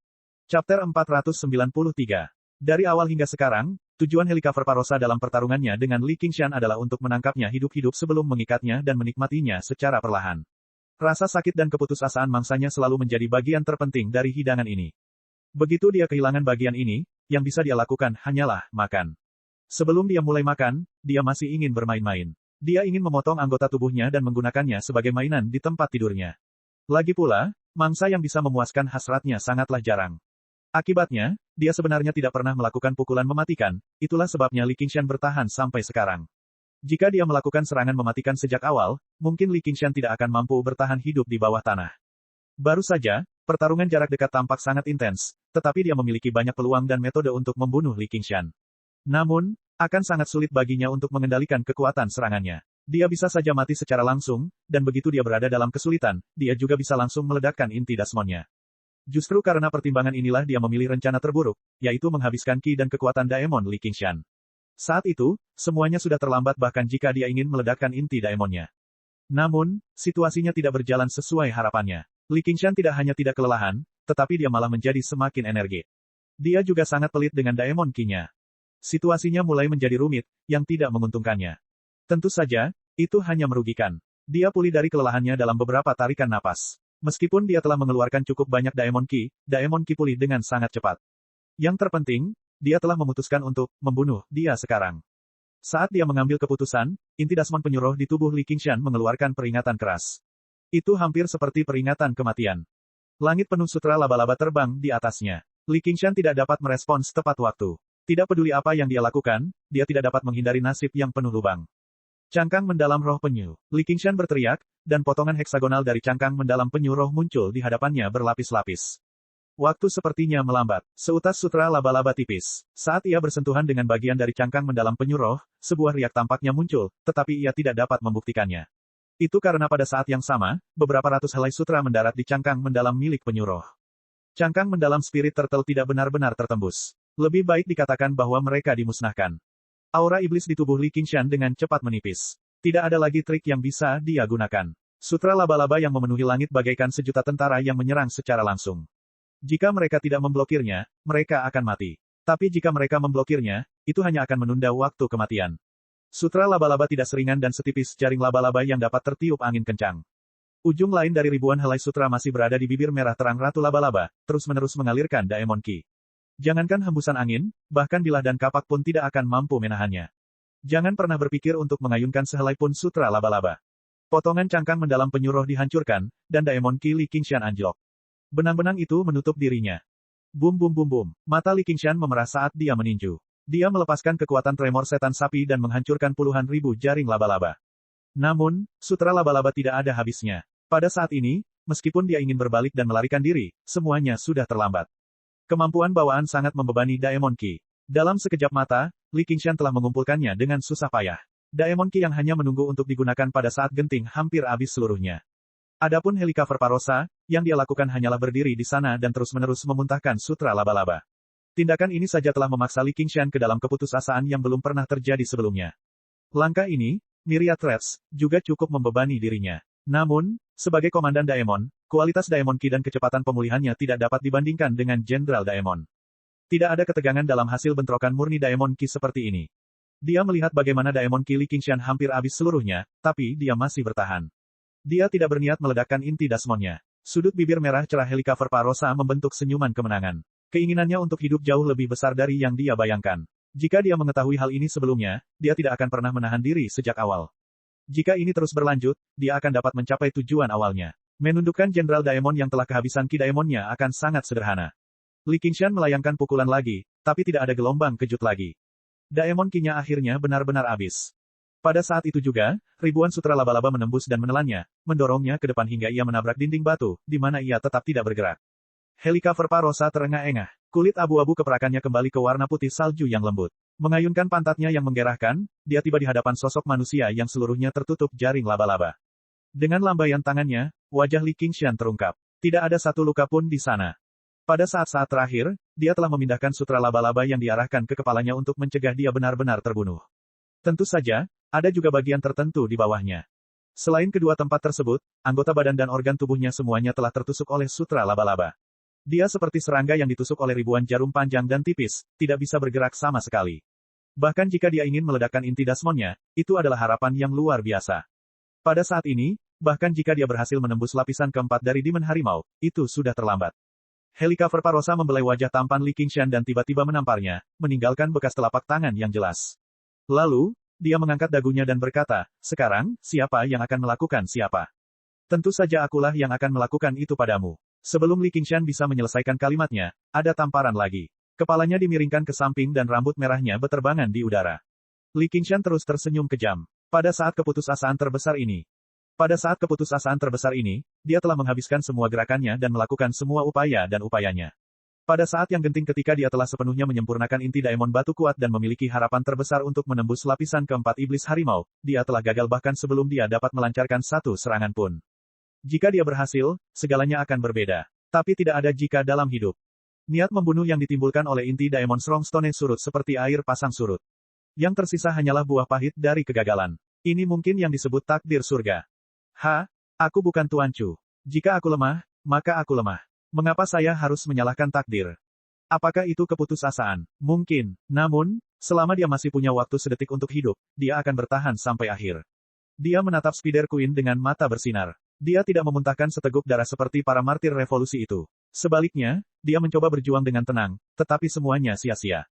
Chapter 493. Dari awal hingga sekarang, tujuan Helika Verparosa dalam pertarungannya dengan Li Qingshan adalah untuk menangkapnya hidup-hidup sebelum mengikatnya dan menikmatinya secara perlahan. Rasa sakit dan keputusasaan mangsanya selalu menjadi bagian terpenting dari hidangan ini. Begitu dia kehilangan bagian ini, yang bisa dia lakukan hanyalah makan. Sebelum dia mulai makan, dia masih ingin bermain-main. Dia ingin memotong anggota tubuhnya dan menggunakannya sebagai mainan di tempat tidurnya. Lagi pula, mangsa yang bisa memuaskan hasratnya sangatlah jarang. Akibatnya, dia sebenarnya tidak pernah melakukan pukulan mematikan, itulah sebabnya Li Qingshan bertahan sampai sekarang. Jika dia melakukan serangan mematikan sejak awal, mungkin Li Qingshan tidak akan mampu bertahan hidup di bawah tanah. Baru saja, pertarungan jarak dekat tampak sangat intens, tetapi dia memiliki banyak peluang dan metode untuk membunuh Li Qingshan. Namun, akan sangat sulit baginya untuk mengendalikan kekuatan serangannya. Dia bisa saja mati secara langsung, dan begitu dia berada dalam kesulitan, dia juga bisa langsung meledakkan inti dasmonnya. Justru karena pertimbangan inilah dia memilih rencana terburuk, yaitu menghabiskan ki dan kekuatan daemon Li Qingshan. Saat itu, semuanya sudah terlambat bahkan jika dia ingin meledakkan inti daemonnya. Namun, situasinya tidak berjalan sesuai harapannya. Li Qingshan tidak hanya tidak kelelahan, tetapi dia malah menjadi semakin energi. Dia juga sangat pelit dengan daemon ki-nya. Situasinya mulai menjadi rumit, yang tidak menguntungkannya. Tentu saja, itu hanya merugikan. Dia pulih dari kelelahannya dalam beberapa tarikan napas. Meskipun dia telah mengeluarkan cukup banyak daemon ki pulih dengan sangat cepat. Yang terpenting, dia telah memutuskan untuk membunuh dia sekarang. Saat dia mengambil keputusan, inti dasmon penyuruh di tubuh Li Qingshan mengeluarkan peringatan keras. Itu hampir seperti peringatan kematian. Langit penuh sutra laba-laba terbang di atasnya. Li Qingshan tidak dapat merespons tepat waktu. Tidak peduli apa yang dia lakukan, dia tidak dapat menghindari nasib yang penuh lubang. Cangkang mendalam roh penyu. Li Qingshan berteriak, dan potongan heksagonal dari cangkang mendalam penyu roh muncul di hadapannya berlapis-lapis. Waktu sepertinya melambat. Seutas sutra laba-laba tipis. Saat ia bersentuhan dengan bagian dari cangkang mendalam penyu roh, sebuah riak tampaknya muncul, tetapi ia tidak dapat membuktikannya. Itu karena pada saat yang sama, beberapa ratus helai sutra mendarat di cangkang mendalam milik penyu roh. Cangkang mendalam spirit turtle tidak benar-benar tertembus. Lebih baik dikatakan bahwa mereka dimusnahkan. Aura iblis di tubuh Li Qingshan dengan cepat menipis. Tidak ada lagi trik yang bisa dia gunakan. Sutra laba-laba yang memenuhi langit bagaikan sejuta tentara yang menyerang secara langsung. Jika mereka tidak memblokirnya, mereka akan mati. Tapi jika mereka memblokirnya, itu hanya akan menunda waktu kematian. Sutra laba-laba tidak seringan dan setipis jaring laba-laba yang dapat tertiup angin kencang. Ujung lain dari ribuan helai sutra masih berada di bibir merah terang Ratu Laba-laba, terus-menerus mengalirkan daemon ki. Jangankan hembusan angin, bahkan bilah dan kapak pun tidak akan mampu menahannya. Jangan pernah berpikir untuk mengayunkan sehelai pun sutra laba-laba. Potongan cangkang mendalam penyu roh dihancurkan, dan daemon ki Li Qingshan anjlok. Benang-benang itu menutup dirinya. Bum bum bum bum. Mata Li Qingshan memerah saat dia meninju. Dia melepaskan kekuatan tremor setan sapi dan menghancurkan puluhan ribu jaring laba-laba. Namun, sutra laba-laba tidak ada habisnya. Pada saat ini, meskipun dia ingin berbalik dan melarikan diri, semuanya sudah terlambat. Kemampuan bawaan sangat membebani daemon ki. Dalam sekejap mata, Li Qingshan telah mengumpulkannya dengan susah payah. Daemon ki yang hanya menunggu untuk digunakan pada saat genting hampir habis seluruhnya. Adapun Helika Verparosa, yang dia lakukan hanyalah berdiri di sana dan terus-menerus memuntahkan sutra laba-laba. Tindakan ini saja telah memaksa Li Qingshan ke dalam keputusasaan yang belum pernah terjadi sebelumnya. Langkah ini, Myriad Threads, juga cukup membebani dirinya. Namun, sebagai komandan Daemon, kualitas Daemon Ki dan kecepatan pemulihannya tidak dapat dibandingkan dengan Jenderal Daemon. Tidak ada ketegangan dalam hasil bentrokan murni Daemon Ki seperti ini. Dia melihat bagaimana Daemon Ki Li Qingshan hampir habis seluruhnya, tapi dia masih bertahan. Dia tidak berniat meledakkan inti dasmonnya. Sudut bibir merah cerah Helika Verparosa membentuk senyuman kemenangan. Keinginannya untuk hidup jauh lebih besar dari yang dia bayangkan. Jika dia mengetahui hal ini sebelumnya, dia tidak akan pernah menahan diri sejak awal. Jika ini terus berlanjut, dia akan dapat mencapai tujuan awalnya. Menundukkan Jenderal Daemon yang telah kehabisan ki Daemonnya akan sangat sederhana. Li Qingshan melayangkan pukulan lagi, tapi tidak ada gelombang kejut lagi. Daemon Qi-nya akhirnya benar-benar habis. Pada saat itu juga, ribuan sutra laba-laba menembus dan menelannya, mendorongnya ke depan hingga ia menabrak dinding batu, di mana ia tetap tidak bergerak. Helika Verparosa terengah-engah. Kulit abu-abu keperakannya kembali ke warna putih salju yang lembut. Mengayunkan pantatnya yang menggerahkan, dia tiba di hadapan sosok manusia yang seluruhnya tertutup jaring laba-laba. Dengan lambaian tangannya, wajah Li Qingshan terungkap. Tidak ada satu luka pun di sana. Pada saat-saat terakhir, dia telah memindahkan sutra laba-laba yang diarahkan ke kepalanya untuk mencegah dia benar-benar terbunuh. Tentu saja, ada juga bagian tertentu di bawahnya. Selain kedua tempat tersebut, anggota badan dan organ tubuhnya semuanya telah tertusuk oleh sutra laba-laba. Dia seperti serangga yang ditusuk oleh ribuan jarum panjang dan tipis, tidak bisa bergerak sama sekali. Bahkan jika dia ingin meledakkan inti dasmonnya, itu adalah harapan yang luar biasa. Pada saat ini, bahkan jika dia berhasil menembus lapisan keempat dari Demon Harimau, itu sudah terlambat. Helika Verparosa membelai wajah tampan Li Qingshan dan tiba-tiba menamparnya, meninggalkan bekas telapak tangan yang jelas. Lalu, dia mengangkat dagunya dan berkata, sekarang, siapa yang akan melakukan siapa? Tentu saja akulah yang akan melakukan itu padamu. Sebelum Li Qingshan bisa menyelesaikan kalimatnya, ada tamparan lagi. Kepalanya dimiringkan ke samping dan rambut merahnya beterbangan di udara. Li Qingshan terus tersenyum kejam. Pada saat keputusasaan terbesar ini, dia telah menghabiskan semua gerakannya dan melakukan semua upaya dan upayanya. Pada saat yang genting ketika dia telah sepenuhnya menyempurnakan inti daemon batu kuat dan memiliki harapan terbesar untuk menembus lapisan keempat iblis harimau, dia telah gagal bahkan sebelum dia dapat melancarkan satu serangan pun. Jika dia berhasil, segalanya akan berbeda. Tapi tidak ada jika dalam hidup. Niat membunuh yang ditimbulkan oleh inti daemon Strongstone surut seperti air pasang surut. Yang tersisa hanyalah buah pahit dari kegagalan. Ini mungkin yang disebut takdir surga. Aku bukan Tuan Chu. Jika aku lemah, maka aku lemah. Mengapa saya harus menyalahkan takdir? Apakah itu keputusasaan? Mungkin. Namun, selama dia masih punya waktu sedetik untuk hidup, dia akan bertahan sampai akhir. Dia menatap Spider Queen dengan mata bersinar. Dia tidak memuntahkan seteguk darah seperti para martir revolusi itu. Sebaliknya, dia mencoba berjuang dengan tenang, tetapi semuanya sia-sia.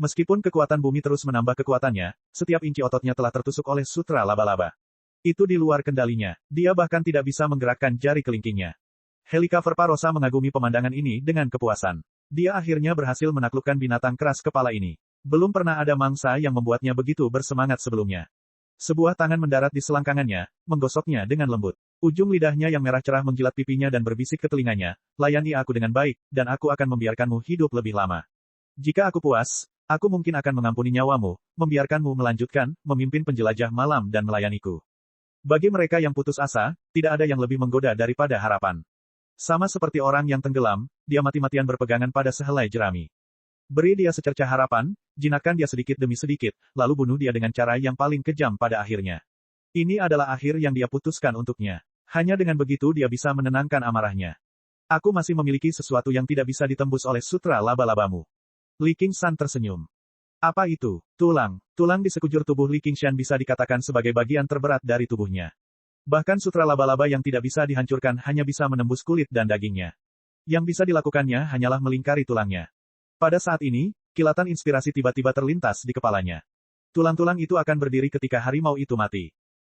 Meskipun kekuatan bumi terus menambah kekuatannya, setiap inci ototnya telah tertusuk oleh sutra laba-laba. Itu di luar kendalinya. Dia bahkan tidak bisa menggerakkan jari kelingkingnya. Helika Verparosa mengagumi pemandangan ini dengan kepuasan. Dia akhirnya berhasil menaklukkan binatang keras kepala ini. Belum pernah ada mangsa yang membuatnya begitu bersemangat sebelumnya. Sebuah tangan mendarat di selangkangannya, menggosoknya dengan lembut. Ujung lidahnya yang merah cerah menjilat pipinya dan berbisik ke telinganya, layani aku dengan baik, dan aku akan membiarkanmu hidup lebih lama. Jika aku puas, aku mungkin akan mengampuni nyawamu, membiarkanmu melanjutkan, memimpin penjelajah malam dan melayaniku. Bagi mereka yang putus asa, tidak ada yang lebih menggoda daripada harapan. Sama seperti orang yang tenggelam, dia mati-matian berpegangan pada sehelai jerami. Beri dia secercah harapan, jinakkan dia sedikit demi sedikit, lalu bunuh dia dengan cara yang paling kejam pada akhirnya. Ini adalah akhir yang dia putuskan untuknya. Hanya dengan begitu dia bisa menenangkan amarahnya. Aku masih memiliki sesuatu yang tidak bisa ditembus oleh sutra laba-labamu. Li Qingshan tersenyum. Apa itu? Tulang. Tulang di sekujur tubuh Li Qingshan bisa dikatakan sebagai bagian terberat dari tubuhnya. Bahkan sutra laba-laba yang tidak bisa dihancurkan hanya bisa menembus kulit dan dagingnya. Yang bisa dilakukannya hanyalah melingkari tulangnya. Pada saat ini, kilatan inspirasi tiba-tiba terlintas di kepalanya. Tulang-tulang itu akan berdiri ketika harimau itu mati.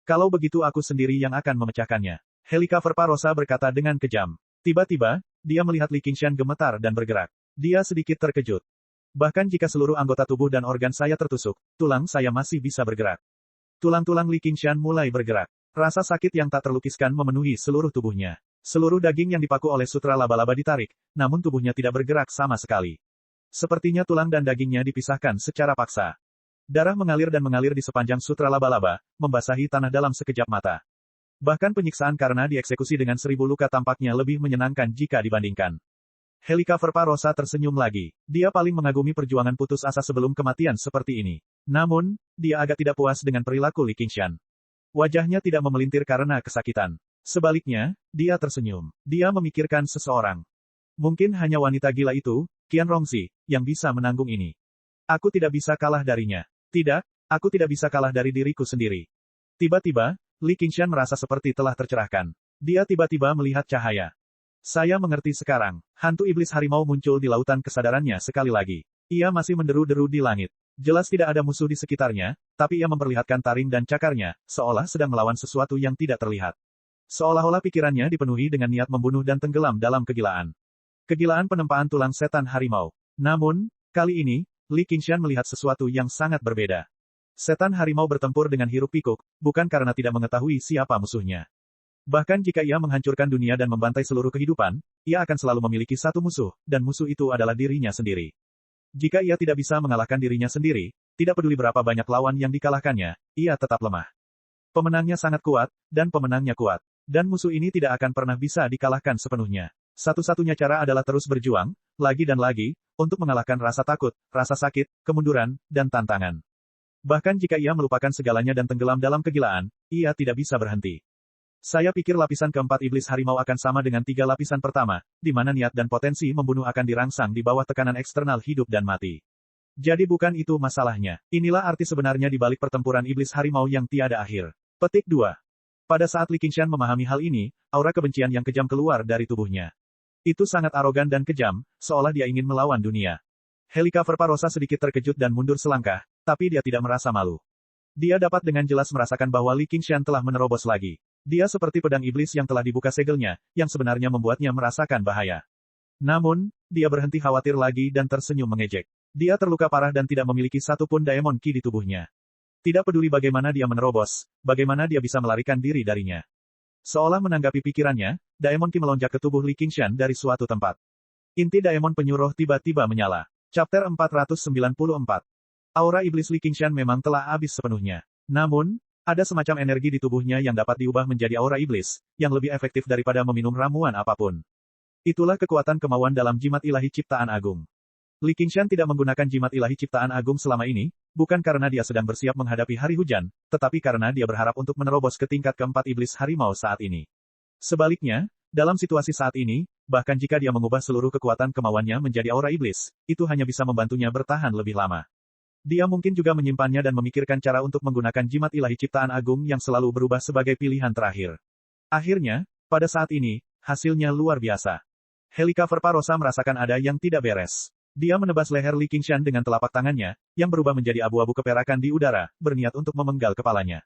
Kalau begitu aku sendiri yang akan memecahkannya. Helika Verparosa berkata dengan kejam. Tiba-tiba, dia melihat Li Qingshan gemetar dan bergerak. Dia sedikit terkejut. Bahkan jika seluruh anggota tubuh dan organ saya tertusuk, tulang saya masih bisa bergerak. Tulang-tulang Li Qingshan mulai bergerak. Rasa sakit yang tak terlukiskan memenuhi seluruh tubuhnya. Seluruh daging yang dipaku oleh sutra laba-laba ditarik, namun tubuhnya tidak bergerak sama sekali. Sepertinya tulang dan dagingnya dipisahkan secara paksa. Darah mengalir dan mengalir di sepanjang sutra laba-laba, membasahi tanah dalam sekejap mata. Bahkan penyiksaan karena dieksekusi dengan 1000 luka tampaknya lebih menyenangkan jika dibandingkan. Helika Verparosa tersenyum lagi. Dia paling mengagumi perjuangan putus asa sebelum kematian seperti ini. Namun, dia agak tidak puas dengan perilaku Li Qingshan. Wajahnya tidak memelintir karena kesakitan. Sebaliknya, dia tersenyum. Dia memikirkan seseorang. Mungkin hanya wanita gila itu, Qian Rongzi, yang bisa menanggung ini. Aku tidak bisa kalah darinya. Tidak, aku tidak bisa kalah dari diriku sendiri. Tiba-tiba, Li Qingshan merasa seperti telah tercerahkan. Dia tiba-tiba melihat cahaya. Saya mengerti sekarang. Hantu iblis harimau muncul di lautan kesadarannya sekali lagi. Ia masih menderu-deru di langit. Jelas tidak ada musuh di sekitarnya, tapi ia memperlihatkan taring dan cakarnya, seolah sedang melawan sesuatu yang tidak terlihat. Seolah-olah pikirannya dipenuhi dengan niat membunuh dan tenggelam dalam kegilaan. Kegilaan penempaan tulang setan harimau. Namun, kali ini, Li Qingshan melihat sesuatu yang sangat berbeda. Setan harimau bertempur dengan hiruk-pikuk, bukan karena tidak mengetahui siapa musuhnya. Bahkan jika ia menghancurkan dunia dan membantai seluruh kehidupan, ia akan selalu memiliki satu musuh, dan musuh itu adalah dirinya sendiri. Jika ia tidak bisa mengalahkan dirinya sendiri, tidak peduli berapa banyak lawan yang dikalahkannya, ia tetap lemah. Pemenangnya sangat kuat, dan pemenangnya kuat. Dan musuh ini tidak akan pernah bisa dikalahkan sepenuhnya. Satu-satunya cara adalah terus berjuang, lagi dan lagi, untuk mengalahkan rasa takut, rasa sakit, kemunduran, dan tantangan. Bahkan jika ia melupakan segalanya dan tenggelam dalam kegilaan, ia tidak bisa berhenti. Saya pikir lapisan keempat iblis harimau akan sama dengan 3 lapisan pertama, di mana niat dan potensi membunuh akan dirangsang di bawah tekanan eksternal hidup dan mati. Jadi bukan itu masalahnya. Inilah arti sebenarnya di balik pertempuran iblis harimau yang tiada akhir. Petik 2. Pada saat Li Qingshan memahami hal ini, aura kebencian yang kejam keluar dari tubuhnya. Itu sangat arogan dan kejam, seolah dia ingin melawan dunia. Helika Verparosa sedikit terkejut dan mundur selangkah, tapi dia tidak merasa malu. Dia dapat dengan jelas merasakan bahwa Li Qingshan telah menerobos lagi. Dia seperti pedang iblis yang telah dibuka segelnya, yang sebenarnya membuatnya merasakan bahaya. Namun, dia berhenti khawatir lagi dan tersenyum mengejek. Dia terluka parah dan tidak memiliki satu pun Daemon Ki di tubuhnya. Tidak peduli bagaimana dia menerobos, bagaimana dia bisa melarikan diri darinya. Seolah menanggapi pikirannya, Daemon Ki melonjak ke tubuh Li Qingshan dari suatu tempat. Inti Daemon penyuruh tiba-tiba menyala. Chapter 494. Aura iblis Li Qingshan memang telah habis sepenuhnya. Namun, ada semacam energi di tubuhnya yang dapat diubah menjadi aura iblis, yang lebih efektif daripada meminum ramuan apapun. Itulah kekuatan kemauan dalam jimat ilahi ciptaan agung. Li Qingshan tidak menggunakan jimat ilahi ciptaan agung selama ini, bukan karena dia sedang bersiap menghadapi hari hujan, tetapi karena dia berharap untuk menerobos ke tingkat keempat iblis harimau saat ini. Sebaliknya, dalam situasi saat ini, bahkan jika dia mengubah seluruh kekuatan kemauannya menjadi aura iblis, itu hanya bisa membantunya bertahan lebih lama. Dia mungkin juga menyimpannya dan memikirkan cara untuk menggunakan jimat ilahi ciptaan agung yang selalu berubah sebagai pilihan terakhir. Akhirnya, pada saat ini, hasilnya luar biasa. Helika Verparosa merasakan ada yang tidak beres. Dia menebas leher Li Qingshan dengan telapak tangannya, yang berubah menjadi abu-abu keperakan di udara, berniat untuk memenggal kepalanya.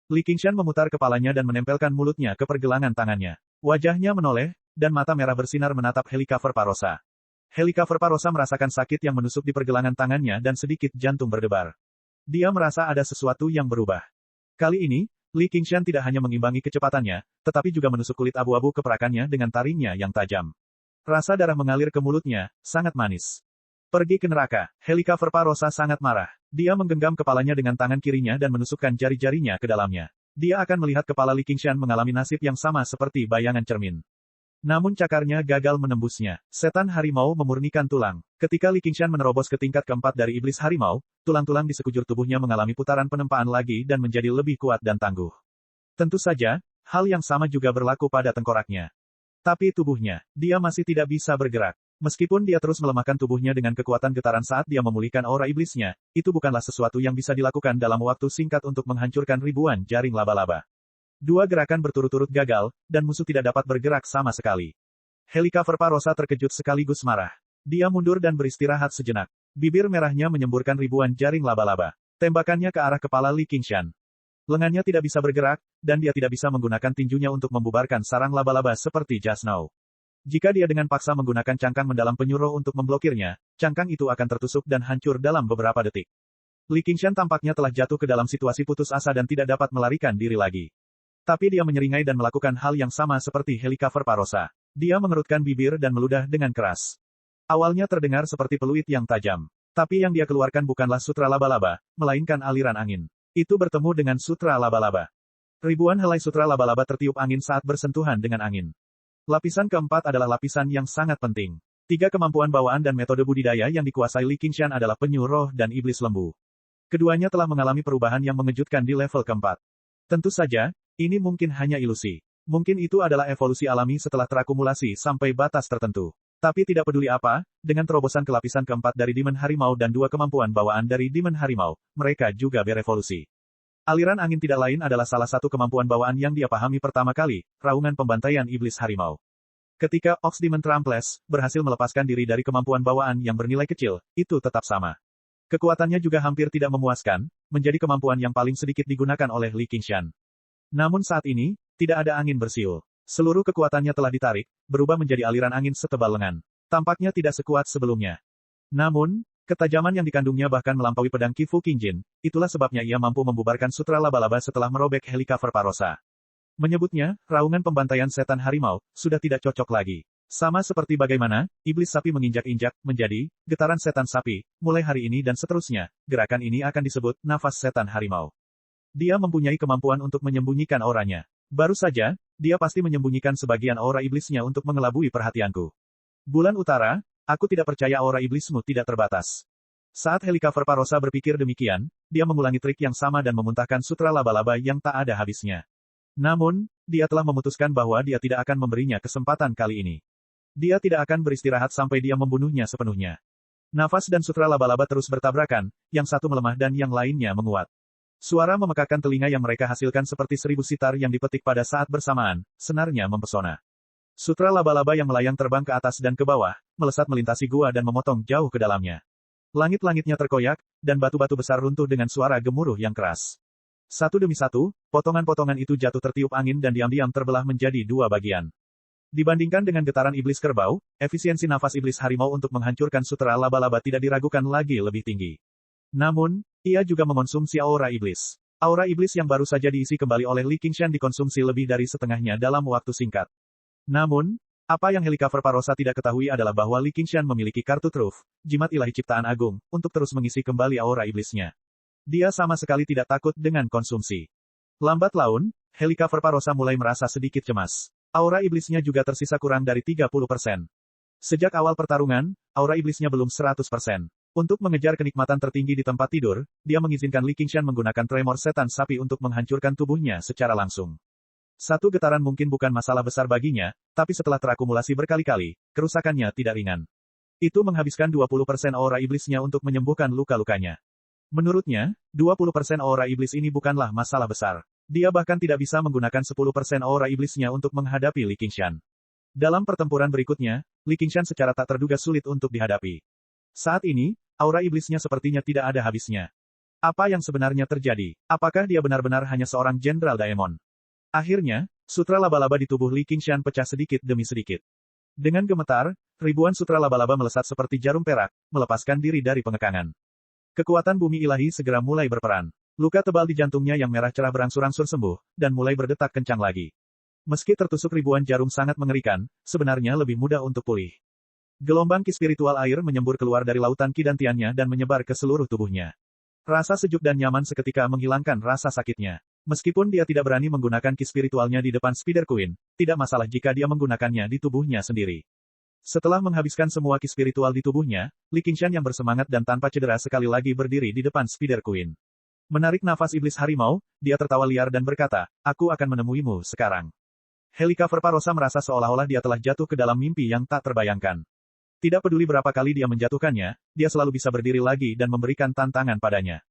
Li Qingshan memutar kepalanya dan menempelkan mulutnya ke pergelangan tangannya. Wajahnya menoleh, dan mata merah bersinar menatap Helika Verparosa. Helika Verparosa merasakan sakit yang menusuk di pergelangan tangannya dan sedikit jantung berdebar. Dia merasa ada sesuatu yang berubah. Kali ini, Li Qingshan tidak hanya mengimbangi kecepatannya, tetapi juga menusuk kulit abu-abu keperakannya dengan taringnya yang tajam. Rasa darah mengalir ke mulutnya, sangat manis. Pergi ke neraka. Helika Verparosa sangat marah. Dia menggenggam kepalanya dengan tangan kirinya dan menusukkan jari-jarinya ke dalamnya. Dia akan melihat kepala Li Qingshan mengalami nasib yang sama seperti bayangan cermin. Namun cakarnya gagal menembusnya. Setan harimau memurnikan tulang. Ketika Li Qingshan menerobos ke tingkat keempat dari iblis harimau, tulang-tulang di sekujur tubuhnya mengalami putaran penempaan lagi dan menjadi lebih kuat dan tangguh. Tentu saja, hal yang sama juga berlaku pada tengkoraknya. Tapi tubuhnya, dia masih tidak bisa bergerak. Meskipun dia terus melemahkan tubuhnya dengan kekuatan getaran saat dia memulihkan aura iblisnya, itu bukanlah sesuatu yang bisa dilakukan dalam waktu singkat untuk menghancurkan ribuan jaring laba-laba. 2 gerakan berturut-turut gagal, dan musuh tidak dapat bergerak sama sekali. Helika Verparosa terkejut sekaligus marah. Dia mundur dan beristirahat sejenak. Bibir merahnya menyemburkan ribuan jaring laba-laba. Tembakannya ke arah kepala Li Qingshan. Lengannya tidak bisa bergerak, dan dia tidak bisa menggunakan tinjunya untuk membubarkan sarang laba-laba seperti just now. Jika dia dengan paksa menggunakan cangkang mendalam penyuruh untuk memblokirnya, cangkang itu akan tertusuk dan hancur dalam beberapa detik. Li Qingshan tampaknya telah jatuh ke dalam situasi putus asa dan tidak dapat melarikan diri lagi. Tapi dia menyeringai dan melakukan hal yang sama seperti Helika Verparosa. Dia mengerutkan bibir dan meludah dengan keras. Awalnya terdengar seperti peluit yang tajam. Tapi yang dia keluarkan bukanlah sutra laba-laba, melainkan aliran angin. Itu bertemu dengan sutra laba-laba. Ribuan helai sutra laba-laba tertiup angin saat bersentuhan dengan angin. Lapisan keempat adalah lapisan yang sangat penting. 3 kemampuan bawaan dan metode budidaya yang dikuasai Li Qingshan adalah penyu roh dan iblis lembu. Keduanya telah mengalami perubahan yang mengejutkan di level keempat. Tentu saja, ini mungkin hanya ilusi. Mungkin itu adalah evolusi alami setelah terakumulasi sampai batas tertentu. Tapi tidak peduli apa, dengan terobosan ke lapisan keempat dari Demon Harimau dan 2 kemampuan bawaan dari Demon Harimau, mereka juga berevolusi. Aliran angin tidak lain adalah salah satu kemampuan bawaan yang dia pahami pertama kali, raungan pembantaian iblis harimau. Ketika Ox Demon Tramples berhasil melepaskan diri dari kemampuan bawaan yang bernilai kecil, itu tetap sama. Kekuatannya juga hampir tidak memuaskan, menjadi kemampuan yang paling sedikit digunakan oleh Li Qingshan. Namun saat ini, tidak ada angin bersiul. Seluruh kekuatannya telah ditarik, berubah menjadi aliran angin setebal lengan. Tampaknya tidak sekuat sebelumnya. Namun, ketajaman yang dikandungnya bahkan melampaui pedang Kifu Kinjin, itulah sebabnya ia mampu membubarkan sutra laba-laba setelah merobek Helicover Parosa. Menyebutnya, raungan pembantaian setan harimau, sudah tidak cocok lagi. Sama seperti bagaimana, iblis sapi menginjak-injak, menjadi, getaran setan sapi, mulai hari ini dan seterusnya, gerakan ini akan disebut, nafas setan harimau. Dia mempunyai kemampuan untuk menyembunyikan auranya. Baru saja, dia pasti menyembunyikan sebagian aura iblisnya untuk mengelabui perhatianku. Bulan Utara, aku tidak percaya aura iblismu tidak terbatas. Saat Helicover Parosa berpikir demikian, dia mengulangi trik yang sama dan memuntahkan sutra laba-laba yang tak ada habisnya. Namun, dia telah memutuskan bahwa dia tidak akan memberinya kesempatan kali ini. Dia tidak akan beristirahat sampai dia membunuhnya sepenuhnya. Nafas dan sutra laba-laba terus bertabrakan, yang satu melemah dan yang lainnya menguat. Suara memekakkan telinga yang mereka hasilkan seperti 1000 sitar yang dipetik pada saat bersamaan, senarnya mempesona. Sutra laba-laba yang melayang terbang ke atas dan ke bawah, melesat melintasi gua dan memotong jauh ke dalamnya. Langit-langitnya terkoyak, dan batu-batu besar runtuh dengan suara gemuruh yang keras. Satu demi satu, potongan-potongan itu jatuh tertiup angin dan diam-diam terbelah menjadi dua bagian. Dibandingkan dengan getaran iblis kerbau, efisiensi nafas iblis harimau untuk menghancurkan sutra laba-laba tidak diragukan lagi lebih tinggi. Namun, ia juga mengonsumsi aura iblis. Aura iblis yang baru saja diisi kembali oleh Li Qingshan dikonsumsi lebih dari setengahnya dalam waktu singkat. Namun, apa yang Helicover Parosa tidak ketahui adalah bahwa Li Qingshan memiliki kartu truf, jimat ilahi ciptaan agung, untuk terus mengisi kembali aura iblisnya. Dia sama sekali tidak takut dengan konsumsi. Lambat laun, Helicover Parosa mulai merasa sedikit cemas. Aura iblisnya juga tersisa kurang dari 30%. Sejak awal pertarungan, aura iblisnya belum 100%. Untuk mengejar kenikmatan tertinggi di tempat tidur, dia mengizinkan Li Qingshan menggunakan tremor setan sapi untuk menghancurkan tubuhnya secara langsung. Satu getaran mungkin bukan masalah besar baginya, tapi setelah terakumulasi berkali-kali, kerusakannya tidak ringan. Itu menghabiskan 20% aura iblisnya untuk menyembuhkan luka-lukanya. Menurutnya, 20% aura iblis ini bukanlah masalah besar. Dia bahkan tidak bisa menggunakan 10% aura iblisnya untuk menghadapi Li Qingshan. Dalam pertempuran berikutnya, Li Qingshan secara tak terduga sulit untuk dihadapi. Saat ini, aura iblisnya sepertinya tidak ada habisnya. Apa yang sebenarnya terjadi? Apakah dia benar-benar hanya seorang Jenderal Daemon? Akhirnya, sutra laba-laba di tubuh Li Qingshan pecah sedikit demi sedikit. Dengan gemetar, ribuan sutra laba-laba melesat seperti jarum perak, melepaskan diri dari pengekangan. Kekuatan bumi ilahi segera mulai berperan. Luka tebal di jantungnya yang merah cerah berangsur-angsur sembuh, dan mulai berdetak kencang lagi. Meski tertusuk ribuan jarum sangat mengerikan, sebenarnya lebih mudah untuk pulih. Gelombang ki spiritual air menyembur keluar dari lautan ki dantiannya dan menyebar ke seluruh tubuhnya. Rasa sejuk dan nyaman seketika menghilangkan rasa sakitnya. Meskipun dia tidak berani menggunakan ki spiritualnya di depan Spider Queen, tidak masalah jika dia menggunakannya di tubuhnya sendiri. Setelah menghabiskan semua ki spiritual di tubuhnya, Li Qingshan yang bersemangat dan tanpa cedera sekali lagi berdiri di depan Spider Queen. Menarik nafas iblis harimau, dia tertawa liar dan berkata, "Aku akan menemuimu sekarang." Helicover Parosa merasa seolah-olah dia telah jatuh ke dalam mimpi yang tak terbayangkan. Tidak peduli berapa kali dia menjatuhkannya, dia selalu bisa berdiri lagi dan memberikan tantangan padanya.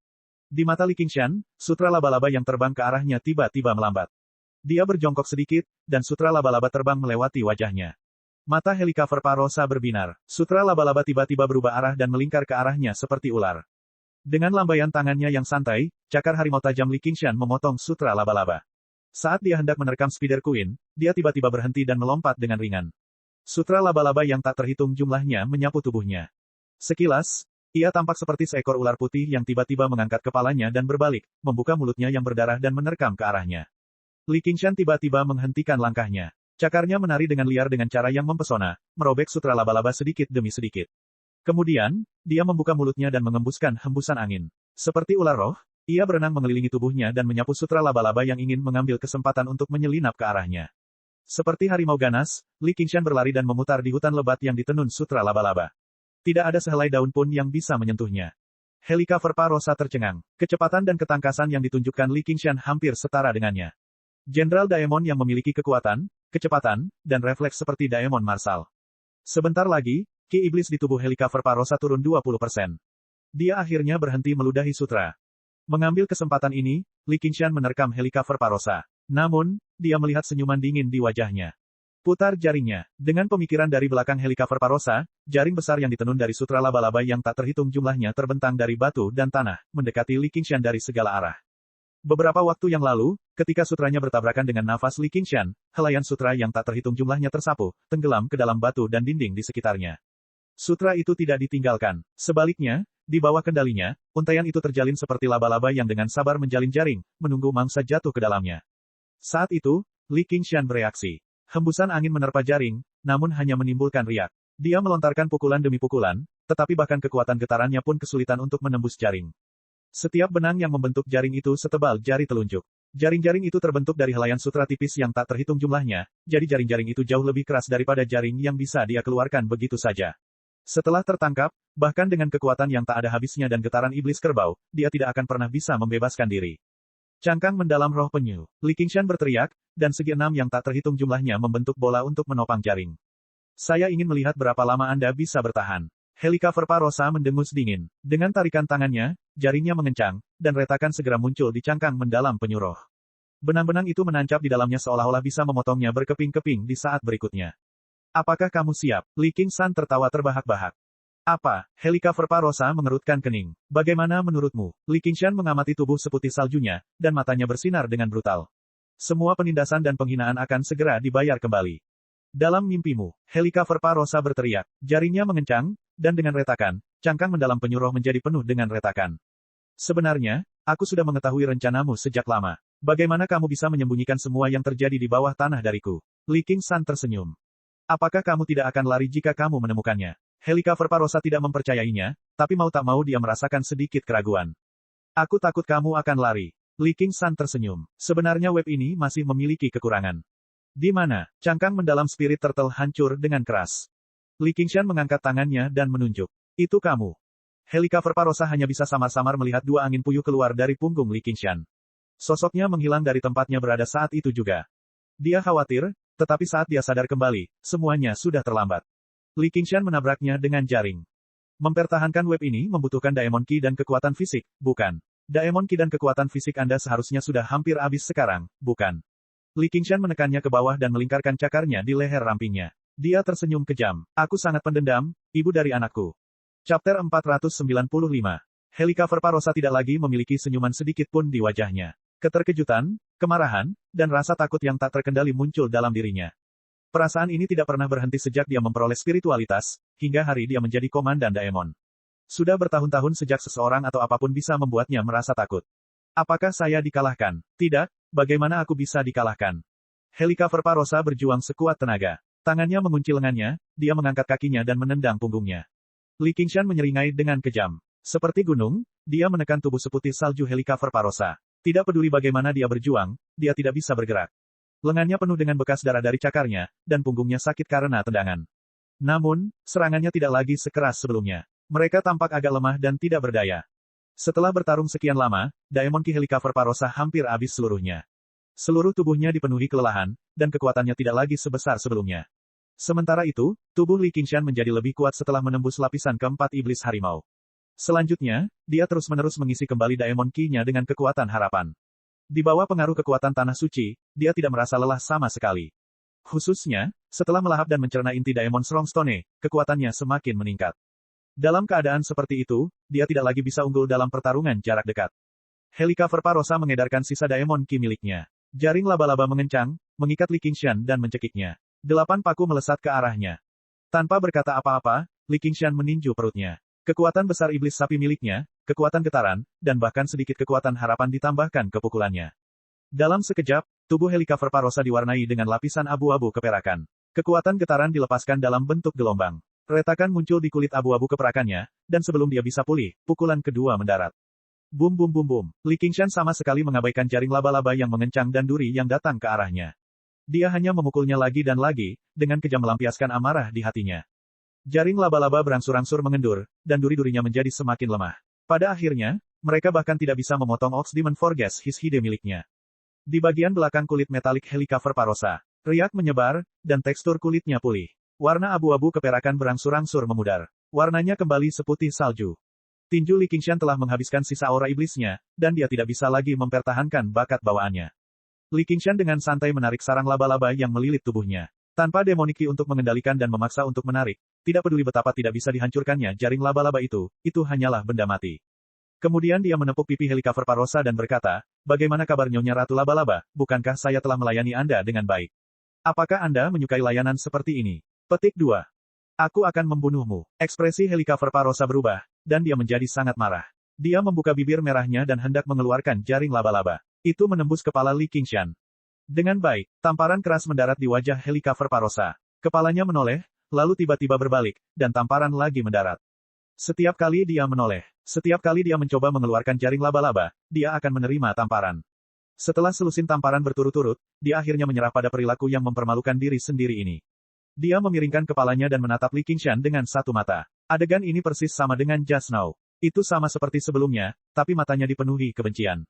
Di mata Li Qingshan, sutra laba-laba yang terbang ke arahnya tiba-tiba melambat. Dia berjongkok sedikit, dan sutra laba-laba terbang melewati wajahnya. Mata Helicover Parosa berbinar. Sutra laba-laba tiba-tiba berubah arah dan melingkar ke arahnya seperti ular. Dengan lambaian tangannya yang santai, cakar harimau tajam Li Qingshan memotong sutra laba-laba. Saat dia hendak menerkam Spider Queen, dia tiba-tiba berhenti dan melompat dengan ringan. Sutra laba-laba yang tak terhitung jumlahnya menyapu tubuhnya. Sekilas, ia tampak seperti seekor ular putih yang tiba-tiba mengangkat kepalanya dan berbalik, membuka mulutnya yang berdarah dan menerkam ke arahnya. Li Qingshan tiba-tiba menghentikan langkahnya. Cakarnya menari dengan liar dengan cara yang mempesona, merobek sutra laba-laba sedikit demi sedikit. Kemudian, dia membuka mulutnya dan mengembuskan hembusan angin. Seperti ular roh, ia berenang mengelilingi tubuhnya dan menyapu sutra laba-laba yang ingin mengambil kesempatan untuk menyelinap ke arahnya. Seperti harimau ganas, Li Qingshan berlari dan memutar di hutan lebat yang ditenun sutra laba-laba. Tidak ada sehelai daun pun yang bisa menyentuhnya. Helicover Parosa tercengang. Kecepatan dan ketangkasan yang ditunjukkan Li Qingshan hampir setara dengannya. Jenderal Daemon yang memiliki kekuatan, kecepatan, dan refleks seperti Daemon Marshal. Sebentar lagi, ki iblis di tubuh Helicover Parosa turun 20%. Dia akhirnya berhenti meludahi sutra. Mengambil kesempatan ini, Li Qingshan menerkam Helicover Parosa. Namun, dia melihat senyuman dingin di wajahnya. Putar jaringnya. Dengan pemikiran dari belakang Helicover Parosa, jaring besar yang ditenun dari sutra laba-laba yang tak terhitung jumlahnya terbentang dari batu dan tanah, mendekati Li Qingshan dari segala arah. Beberapa waktu yang lalu, ketika sutranya bertabrakan dengan nafas Li Qingshan, helaian sutra yang tak terhitung jumlahnya tersapu, tenggelam ke dalam batu dan dinding di sekitarnya. Sutra itu tidak ditinggalkan. Sebaliknya, di bawah kendalinya, untaian itu terjalin seperti laba-laba yang dengan sabar menjalin jaring, menunggu mangsa jatuh ke dalamnya. Saat itu, Li Qingshan bereaksi. Hembusan angin menerpa jaring, namun hanya menimbulkan riak. Dia melontarkan pukulan demi pukulan, tetapi bahkan kekuatan getarannya pun kesulitan untuk menembus jaring. Setiap benang yang membentuk jaring itu setebal jari telunjuk. Jaring-jaring itu terbentuk dari helaian sutra tipis yang tak terhitung jumlahnya, jadi jaring-jaring itu jauh lebih keras daripada jaring yang bisa dia keluarkan begitu saja. Setelah tertangkap, bahkan dengan kekuatan yang tak ada habisnya dan getaran iblis kerbau, dia tidak akan pernah bisa membebaskan diri. Cangkang mendalam roh penyu. Li Qingshan berteriak, dan segi enam yang tak terhitung jumlahnya membentuk bola untuk menopang jaring. Saya ingin melihat berapa lama Anda bisa bertahan. Helicoverpa Rosa mendengus dingin. Dengan tarikan tangannya, jaringnya mengencang, dan retakan segera muncul di cangkang mendalam penyu roh. Benang-benang itu menancap di dalamnya seolah-olah bisa memotongnya berkeping-keping di saat berikutnya. Apakah kamu siap? Li Qingshan tertawa terbahak-bahak. Apa? Helicoverpa Rosa mengerutkan kening. Bagaimana menurutmu? Li Qingshan mengamati tubuh seputih saljunya, dan matanya bersinar dengan brutal. Semua penindasan dan penghinaan akan segera dibayar kembali. Dalam mimpimu, Helicoverpa Rosa berteriak. Jaringnya mengencang, dan dengan retakan, cangkang mendalam penyu roh menjadi penuh dengan retakan. Sebenarnya, aku sudah mengetahui rencanamu sejak lama. Bagaimana kamu bisa menyembunyikan semua yang terjadi di bawah tanah dariku? Li Qingshan tersenyum. Apakah kamu tidak akan lari jika kamu menemukannya? Helicoverpa Rosa tidak mempercayainya, tapi mau tak mau dia merasakan sedikit keraguan. Aku takut kamu akan lari. Li Qingshan tersenyum. Sebenarnya web ini masih memiliki kekurangan. Di mana? Cangkang mendalam spirit turtle hancur dengan keras. Li Qingshan mengangkat tangannya dan menunjuk. Itu kamu. Helicoverpa Rosa hanya bisa samar-samar melihat dua angin puyuh keluar dari punggung Li Qingshan. Sosoknya menghilang dari tempatnya berada saat itu juga. Dia khawatir, tetapi saat dia sadar kembali, semuanya sudah terlambat. Li Qingshan menabraknya dengan jaring. Mempertahankan web ini membutuhkan Daemon Ki dan kekuatan fisik, bukan? Daemon Ki dan kekuatan fisik Anda seharusnya sudah hampir habis sekarang, bukan? Li Qingshan menekannya ke bawah dan melingkarkan cakarnya di leher rampingnya. Dia tersenyum kejam. Aku sangat pendendam, ibu dari anakku. Chapter 495. Helicoverpa Rosa tidak lagi memiliki senyuman sedikit pun di wajahnya. Keterkejutan, kemarahan, dan rasa takut yang tak terkendali muncul dalam dirinya. Perasaan ini tidak pernah berhenti sejak dia memperoleh spiritualitas, hingga hari dia menjadi komandan Daemon. Sudah bertahun-tahun sejak seseorang atau apapun bisa membuatnya merasa takut. Apakah saya dikalahkan? Tidak, bagaimana aku bisa dikalahkan? Helicoverpa Rosa berjuang sekuat tenaga. Tangannya mengunci lengannya, dia mengangkat kakinya dan menendang punggungnya. Li Qingshan menyeringai dengan kejam. Seperti gunung, dia menekan tubuh seputih salju Helicoverpa Rosa. Tidak peduli bagaimana dia berjuang, dia tidak bisa bergerak. Lengannya penuh dengan bekas darah dari cakarnya, dan punggungnya sakit karena tendangan. Namun, serangannya tidak lagi sekeras sebelumnya. Mereka tampak agak lemah dan tidak berdaya. Setelah bertarung sekian lama, Daemon Ki Helicoverpa Rosa hampir habis seluruhnya. Seluruh tubuhnya dipenuhi kelelahan, dan kekuatannya tidak lagi sebesar sebelumnya. Sementara itu, tubuh Li Qingshan menjadi lebih kuat setelah menembus lapisan keempat iblis harimau. Selanjutnya, dia terus-menerus mengisi kembali Daemon Ki-nya dengan kekuatan harapan. Di bawah pengaruh kekuatan tanah suci, dia tidak merasa lelah sama sekali. Khususnya, setelah melahap dan mencerna inti Daemon Strongstone, kekuatannya semakin meningkat. Dalam keadaan seperti itu, dia tidak lagi bisa unggul dalam pertarungan jarak dekat. Helicoverpa Rosa mengedarkan sisa Daemon Ki miliknya. Jaring laba-laba mengencang, mengikat Li Qingshan dan mencekiknya. 8 paku melesat ke arahnya. Tanpa berkata apa-apa, Li Qingshan meninju perutnya. Kekuatan besar iblis sapi miliknya, kekuatan getaran, dan bahkan sedikit kekuatan harapan ditambahkan ke pukulannya. Dalam sekejap, tubuh Helicoverpa Rosa diwarnai dengan lapisan abu-abu keperakan. Kekuatan getaran dilepaskan dalam bentuk gelombang. Retakan muncul di kulit abu-abu keperakannya, dan sebelum dia bisa pulih, pukulan kedua mendarat. Bum bum bum bum. Li Qingshan sama sekali mengabaikan jaring laba-laba yang mengencang dan duri yang datang ke arahnya. Dia hanya memukulnya lagi dan lagi, dengan kejam melampiaskan amarah di hatinya. Jaring laba-laba berangsur-angsur mengendur, dan duri-durinya menjadi semakin lemah. Pada akhirnya, mereka bahkan tidak bisa memotong Ox Demon Forges His Hide miliknya. Di bagian belakang kulit metalik Helicoverpa Rosa, riak menyebar, dan tekstur kulitnya pulih. Warna abu-abu keperakan berangsur-angsur memudar. Warnanya kembali seputih salju. Tinju Li Qingshan telah menghabiskan sisa aura iblisnya, dan dia tidak bisa lagi mempertahankan bakat bawaannya. Li Qingshan dengan santai menarik sarang laba-laba yang melilit tubuhnya. Tanpa demoniki untuk mengendalikan dan memaksa untuk menarik, tidak peduli betapa tidak bisa dihancurkannya jaring laba-laba itu hanyalah benda mati. Kemudian dia menepuk pipi Helicoverpa Rosa dan berkata, bagaimana kabar Nyonya Ratu Laba-Laba, bukankah saya telah melayani Anda dengan baik? Apakah Anda menyukai layanan seperti ini? Petik 2. Aku akan membunuhmu. Ekspresi Helicover Parosa berubah, dan dia menjadi sangat marah. Dia membuka bibir merahnya dan hendak mengeluarkan jaring laba-laba. Itu menembus kepala Li Qingshan. Dengan baik, tamparan keras mendarat di wajah Helicover Parosa. Kepalanya menoleh, lalu tiba-tiba berbalik, dan tamparan lagi mendarat. Setiap kali dia menoleh, setiap kali dia mencoba mengeluarkan jaring laba-laba, dia akan menerima tamparan. Setelah selusin tamparan berturut-turut, dia akhirnya menyerah pada perilaku yang mempermalukan diri sendiri ini. Dia memiringkan kepalanya dan menatap Li Qingshan dengan satu mata. Adegan ini persis sama dengan just now. Itu sama seperti sebelumnya, tapi matanya dipenuhi kebencian.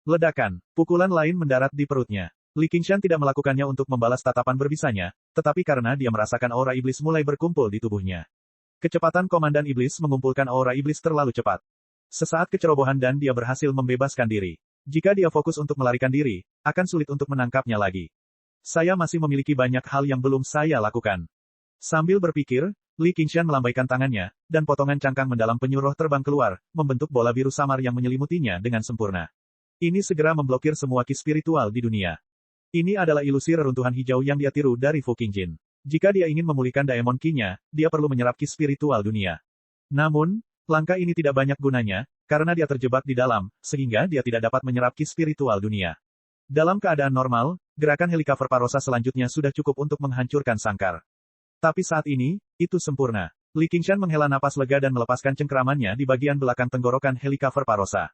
Ledakan, pukulan lain mendarat di perutnya. Li Qingshan tidak melakukannya untuk membalas tatapan berbisanya, tetapi karena dia merasakan aura iblis mulai berkumpul di tubuhnya. Kecepatan Komandan Iblis mengumpulkan aura iblis terlalu cepat. Sesaat kecerobohan dan dia berhasil membebaskan diri. Jika dia fokus untuk melarikan diri, akan sulit untuk menangkapnya lagi. Saya masih memiliki banyak hal yang belum saya lakukan. Sambil berpikir, Li Qingshan melambaikan tangannya, dan potongan cangkang mendalam penyu roh terbang keluar, membentuk bola biru samar yang menyelimutinya dengan sempurna. Ini segera memblokir semua ki spiritual di dunia. Ini adalah ilusi reruntuhan hijau yang dia tiru dari Fu Qingjin. Jika dia ingin memulihkan Daemon Ki-nya, dia perlu menyerap ki spiritual dunia. Namun, langkah ini tidak banyak gunanya, karena dia terjebak di dalam, sehingga dia tidak dapat menyerap ki spiritual dunia. Dalam keadaan normal, gerakan Helicover Parosa selanjutnya sudah cukup untuk menghancurkan sangkar. Tapi saat ini, itu sempurna. Li Qingshan menghela napas lega dan melepaskan cengkeramannya di bagian belakang tenggorokan Helicover Parosa.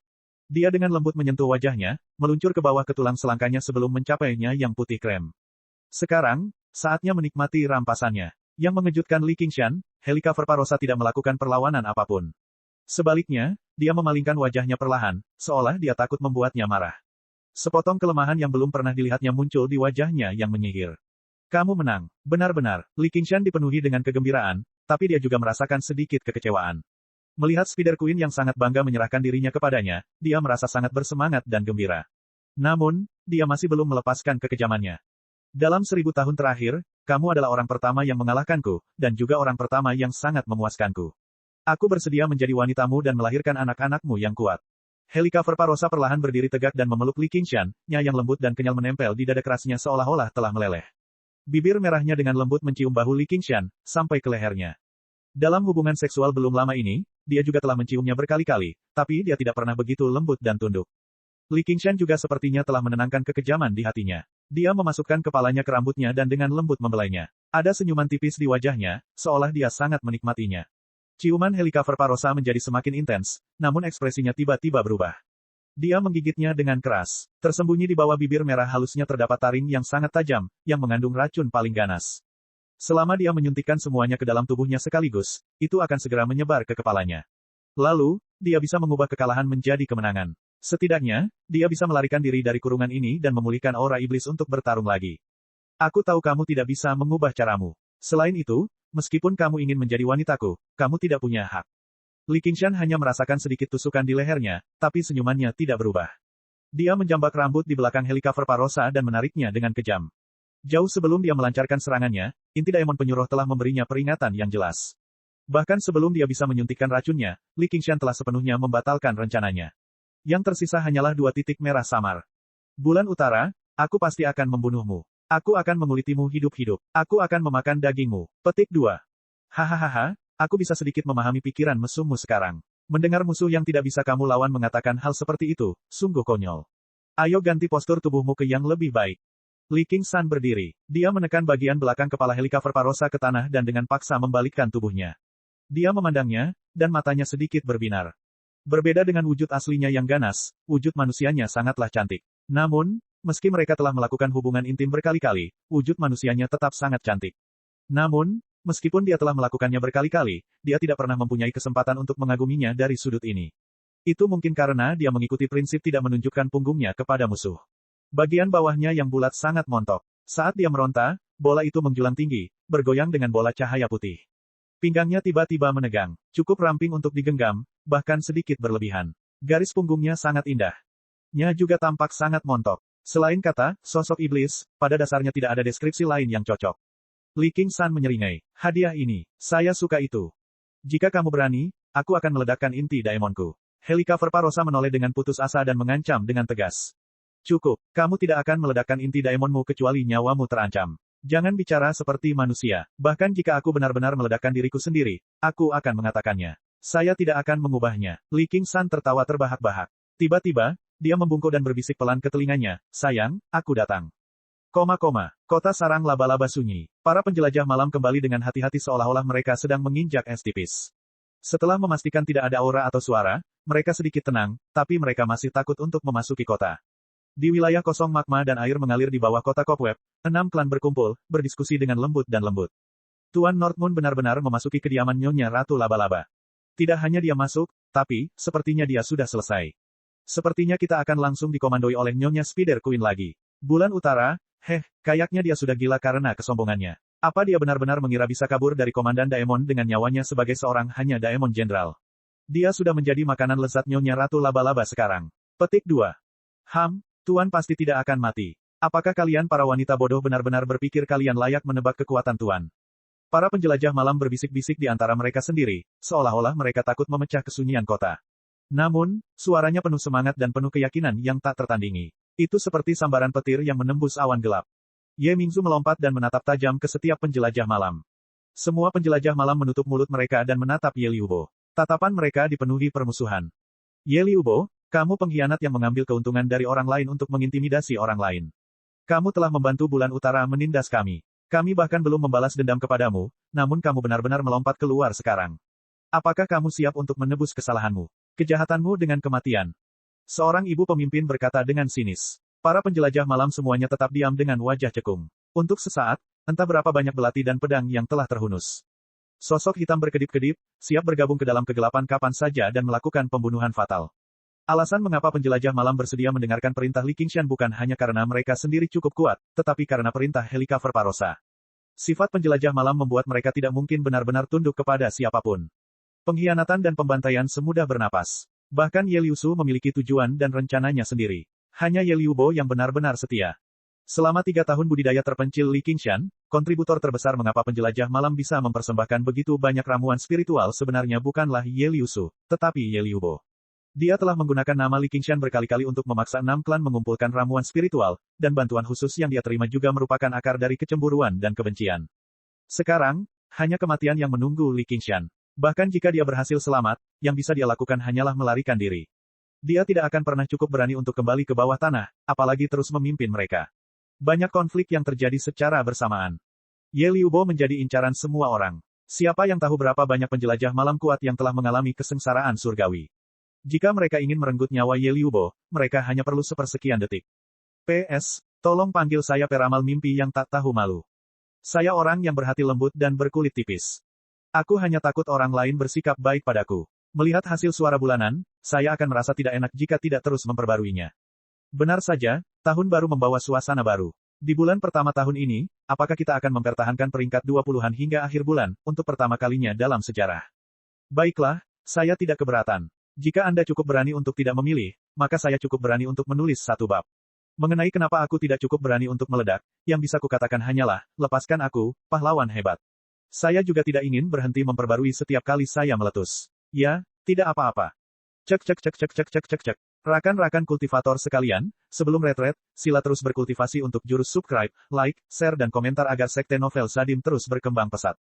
Dia dengan lembut menyentuh wajahnya, meluncur ke bawah ke tulang selangkanya sebelum mencapainya yang putih krem. Sekarang, saatnya menikmati rampasannya. Yang mengejutkan Li Qingshan, Helicover Parosa tidak melakukan perlawanan apapun. Sebaliknya, dia memalingkan wajahnya perlahan, seolah dia takut membuatnya marah. Sepotong kelemahan yang belum pernah dilihatnya muncul di wajahnya yang menyihir. Kamu menang. Benar-benar, Li Qingshan dipenuhi dengan kegembiraan, tapi dia juga merasakan sedikit kekecewaan. Melihat Spider Queen yang sangat bangga menyerahkan dirinya kepadanya, dia merasa sangat bersemangat dan gembira. Namun, dia masih belum melepaskan kekejamannya. Dalam 1000 tahun terakhir, kamu adalah orang pertama yang mengalahkanku, dan juga orang pertama yang sangat memuaskanku. Aku bersedia menjadi wanitamu dan melahirkan anak-anakmu yang kuat. Helicover Parosa perlahan berdiri tegak dan memeluk Li Qingshan, yang lembut dan kenyal menempel di dada kerasnya seolah-olah telah meleleh. Bibir merahnya dengan lembut mencium bahu Li Qingshan, sampai ke lehernya. Dalam hubungan seksual belum lama ini, dia juga telah menciumnya berkali-kali, tapi dia tidak pernah begitu lembut dan tunduk. Li Qingshan juga sepertinya telah menenangkan kekejaman di hatinya. Dia memasukkan kepalanya ke rambutnya dan dengan lembut membelainya. Ada senyuman tipis di wajahnya, seolah dia sangat menikmatinya. Ciuman Helicover Parosa menjadi semakin intens, namun ekspresinya tiba-tiba berubah. Dia menggigitnya dengan keras. Tersembunyi di bawah bibir merah halusnya terdapat taring yang sangat tajam, yang mengandung racun paling ganas. Selama dia menyuntikkan semuanya ke dalam tubuhnya sekaligus, itu akan segera menyebar ke kepalanya. Lalu, dia bisa mengubah kekalahan menjadi kemenangan. Setidaknya, dia bisa melarikan diri dari kurungan ini dan memulihkan aura iblis untuk bertarung lagi. Aku tahu kamu tidak bisa mengubah caramu. Selain itu, meskipun kamu ingin menjadi wanitaku, kamu tidak punya hak. Li Qingshan hanya merasakan sedikit tusukan di lehernya, tapi senyumannya tidak berubah. Dia menjambak rambut di belakang Helicover Parosa dan menariknya dengan kejam. Jauh sebelum dia melancarkan serangannya, inti Daemon Penyuruh telah memberinya peringatan yang jelas. Bahkan sebelum dia bisa menyuntikkan racunnya, Li Qingshan telah sepenuhnya membatalkan rencananya. Yang tersisa hanyalah 2 titik merah samar. Bulan Utara, aku pasti akan membunuhmu. Aku akan mengulitimu hidup-hidup. Aku akan memakan dagingmu. Petik 2. Hahaha, aku bisa sedikit memahami pikiran mesummu sekarang. Mendengar musuh yang tidak bisa kamu lawan mengatakan hal seperti itu, sungguh konyol. Ayo ganti postur tubuhmu ke yang lebih baik. Li Qingshan berdiri. Dia menekan bagian belakang kepala Helicover Parosa ke tanah dan dengan paksa membalikkan tubuhnya. Dia memandangnya, dan matanya sedikit berbinar. Berbeda dengan wujud aslinya yang ganas, wujud manusianya sangatlah cantik. Namun, meski mereka telah melakukan hubungan intim berkali-kali, wujud manusianya tetap sangat cantik. Namun, meskipun dia telah melakukannya berkali-kali, dia tidak pernah mempunyai kesempatan untuk mengaguminya dari sudut ini. Itu mungkin karena dia mengikuti prinsip tidak menunjukkan punggungnya kepada musuh. Bagian bawahnya yang bulat sangat montok. Saat dia meronta, bola itu menjulang tinggi, bergoyang dengan bola cahaya putih. Pinggangnya tiba-tiba menegang, cukup ramping untuk digenggam, bahkan sedikit berlebihan. Garis punggungnya sangat indah. Nya juga tampak sangat montok. Selain kata, sosok iblis, pada dasarnya tidak ada deskripsi lain yang cocok. Li Qingshan menyeringai. Hadiah ini, saya suka itu. Jika kamu berani, aku akan meledakkan inti Daemonku. Helicover Parosa menoleh dengan putus asa dan mengancam dengan tegas. Cukup, kamu tidak akan meledakkan inti Daemonmu kecuali nyawamu terancam. Jangan bicara seperti manusia. Bahkan jika aku benar-benar meledakkan diriku sendiri, aku akan mengatakannya. Saya tidak akan mengubahnya. Li Qingshan tertawa terbahak-bahak. Tiba-tiba, dia membungkuk dan berbisik pelan ke telinganya, sayang, aku datang. Kota sarang laba-laba sunyi. Para penjelajah malam kembali dengan hati-hati seolah-olah mereka sedang menginjak es tipis. Setelah memastikan tidak ada aura atau suara, mereka sedikit tenang, tapi mereka masih takut untuk memasuki kota. Di wilayah kosong magma dan air mengalir di bawah kota Cobweb, 6 klan berkumpul, berdiskusi dengan lembut dan lembut. Tuan Northmoon benar-benar memasuki kediaman Nyonya Ratu Laba-Laba. Tidak hanya dia masuk, tapi, sepertinya dia sudah selesai. Sepertinya kita akan langsung dikomandoi oleh Nyonya Spider Queen lagi. Bulan Utara, kayaknya dia sudah gila karena kesombongannya. Apa dia benar-benar mengira bisa kabur dari Komandan Daemon dengan nyawanya sebagai seorang hanya Daemon Jenderal? Dia sudah menjadi makanan lezat Nyonya Ratu Laba-Laba sekarang. Petik 2. Tuan pasti tidak akan mati. Apakah kalian para wanita bodoh benar-benar berpikir kalian layak menebak kekuatan Tuan? Para penjelajah malam berbisik-bisik di antara mereka sendiri, seolah-olah mereka takut memecah kesunyian kota. Namun, suaranya penuh semangat dan penuh keyakinan yang tak tertandingi. Itu seperti sambaran petir yang menembus awan gelap. Ye Mingzu melompat dan menatap tajam ke setiap penjelajah malam. Semua penjelajah malam menutup mulut mereka dan menatap Ye Liubo. Tatapan mereka dipenuhi permusuhan. Ye Liubo, kamu pengkhianat yang mengambil keuntungan dari orang lain untuk mengintimidasi orang lain. Kamu telah membantu Bulan Utara menindas kami. Kami bahkan belum membalas dendam kepadamu, namun kamu benar-benar melompat keluar sekarang. Apakah kamu siap untuk menebus kesalahanmu? Kejahatanmu dengan kematian. Seorang ibu pemimpin berkata dengan sinis. Para penjelajah malam semuanya tetap diam dengan wajah cekung. Untuk sesaat, entah berapa banyak belati dan pedang yang telah terhunus. Sosok hitam berkedip-kedip, siap bergabung ke dalam kegelapan kapan saja dan melakukan pembunuhan fatal. Alasan mengapa penjelajah malam bersedia mendengarkan perintah Li Qingshan bukan hanya karena mereka sendiri cukup kuat, tetapi karena perintah Helikaver Parosa. Sifat penjelajah malam membuat mereka tidak mungkin benar-benar tunduk kepada siapapun. Pengkhianatan dan pembantaian semudah bernapas. Bahkan Ye Liusu memiliki tujuan dan rencananya sendiri. Hanya Ye Liubo yang benar-benar setia. Selama 3 tahun budidaya terpencil Li Qingshan, kontributor terbesar mengapa penjelajah malam bisa mempersembahkan begitu banyak ramuan spiritual sebenarnya bukanlah Ye Liusu, tetapi Ye Liubo. Dia telah menggunakan nama Li Qingshan berkali-kali untuk memaksa 6 klan mengumpulkan ramuan spiritual, dan bantuan khusus yang dia terima juga merupakan akar dari kecemburuan dan kebencian. Sekarang, hanya kematian yang menunggu Li Qingshan. Bahkan jika dia berhasil selamat, yang bisa dia lakukan hanyalah melarikan diri. Dia tidak akan pernah cukup berani untuk kembali ke bawah tanah, apalagi terus memimpin mereka. Banyak konflik yang terjadi secara bersamaan. Ye Liubo menjadi incaran semua orang. Siapa yang tahu berapa banyak penjelajah malam kuat yang telah mengalami kesengsaraan surgawi. Jika mereka ingin merenggut nyawa Ye Liubo, mereka hanya perlu sepersekian detik. PS, tolong panggil saya peramal mimpi yang tak tahu malu. Saya orang yang berhati lembut dan berkulit tipis. Aku hanya takut orang lain bersikap baik padaku. Melihat hasil suara bulanan, saya akan merasa tidak enak jika tidak terus memperbaruinya. Benar saja, tahun baru membawa suasana baru. Di bulan pertama tahun ini, apakah kita akan mempertahankan peringkat 20-an hingga akhir bulan, untuk pertama kalinya dalam sejarah? Baiklah, saya tidak keberatan. Jika Anda cukup berani untuk tidak memilih, maka saya cukup berani untuk menulis 1 bab. Mengenai kenapa aku tidak cukup berani untuk meledak, yang bisa kukatakan hanyalah, lepaskan aku, pahlawan hebat. Saya juga tidak ingin berhenti memperbarui setiap kali saya meletus. Ya, tidak apa-apa. Cek. Rakan-rakan kultivator sekalian, sebelum retret, sila terus berkultivasi untuk jurus subscribe, like, share dan komentar agar sekte novel Sadim terus berkembang pesat.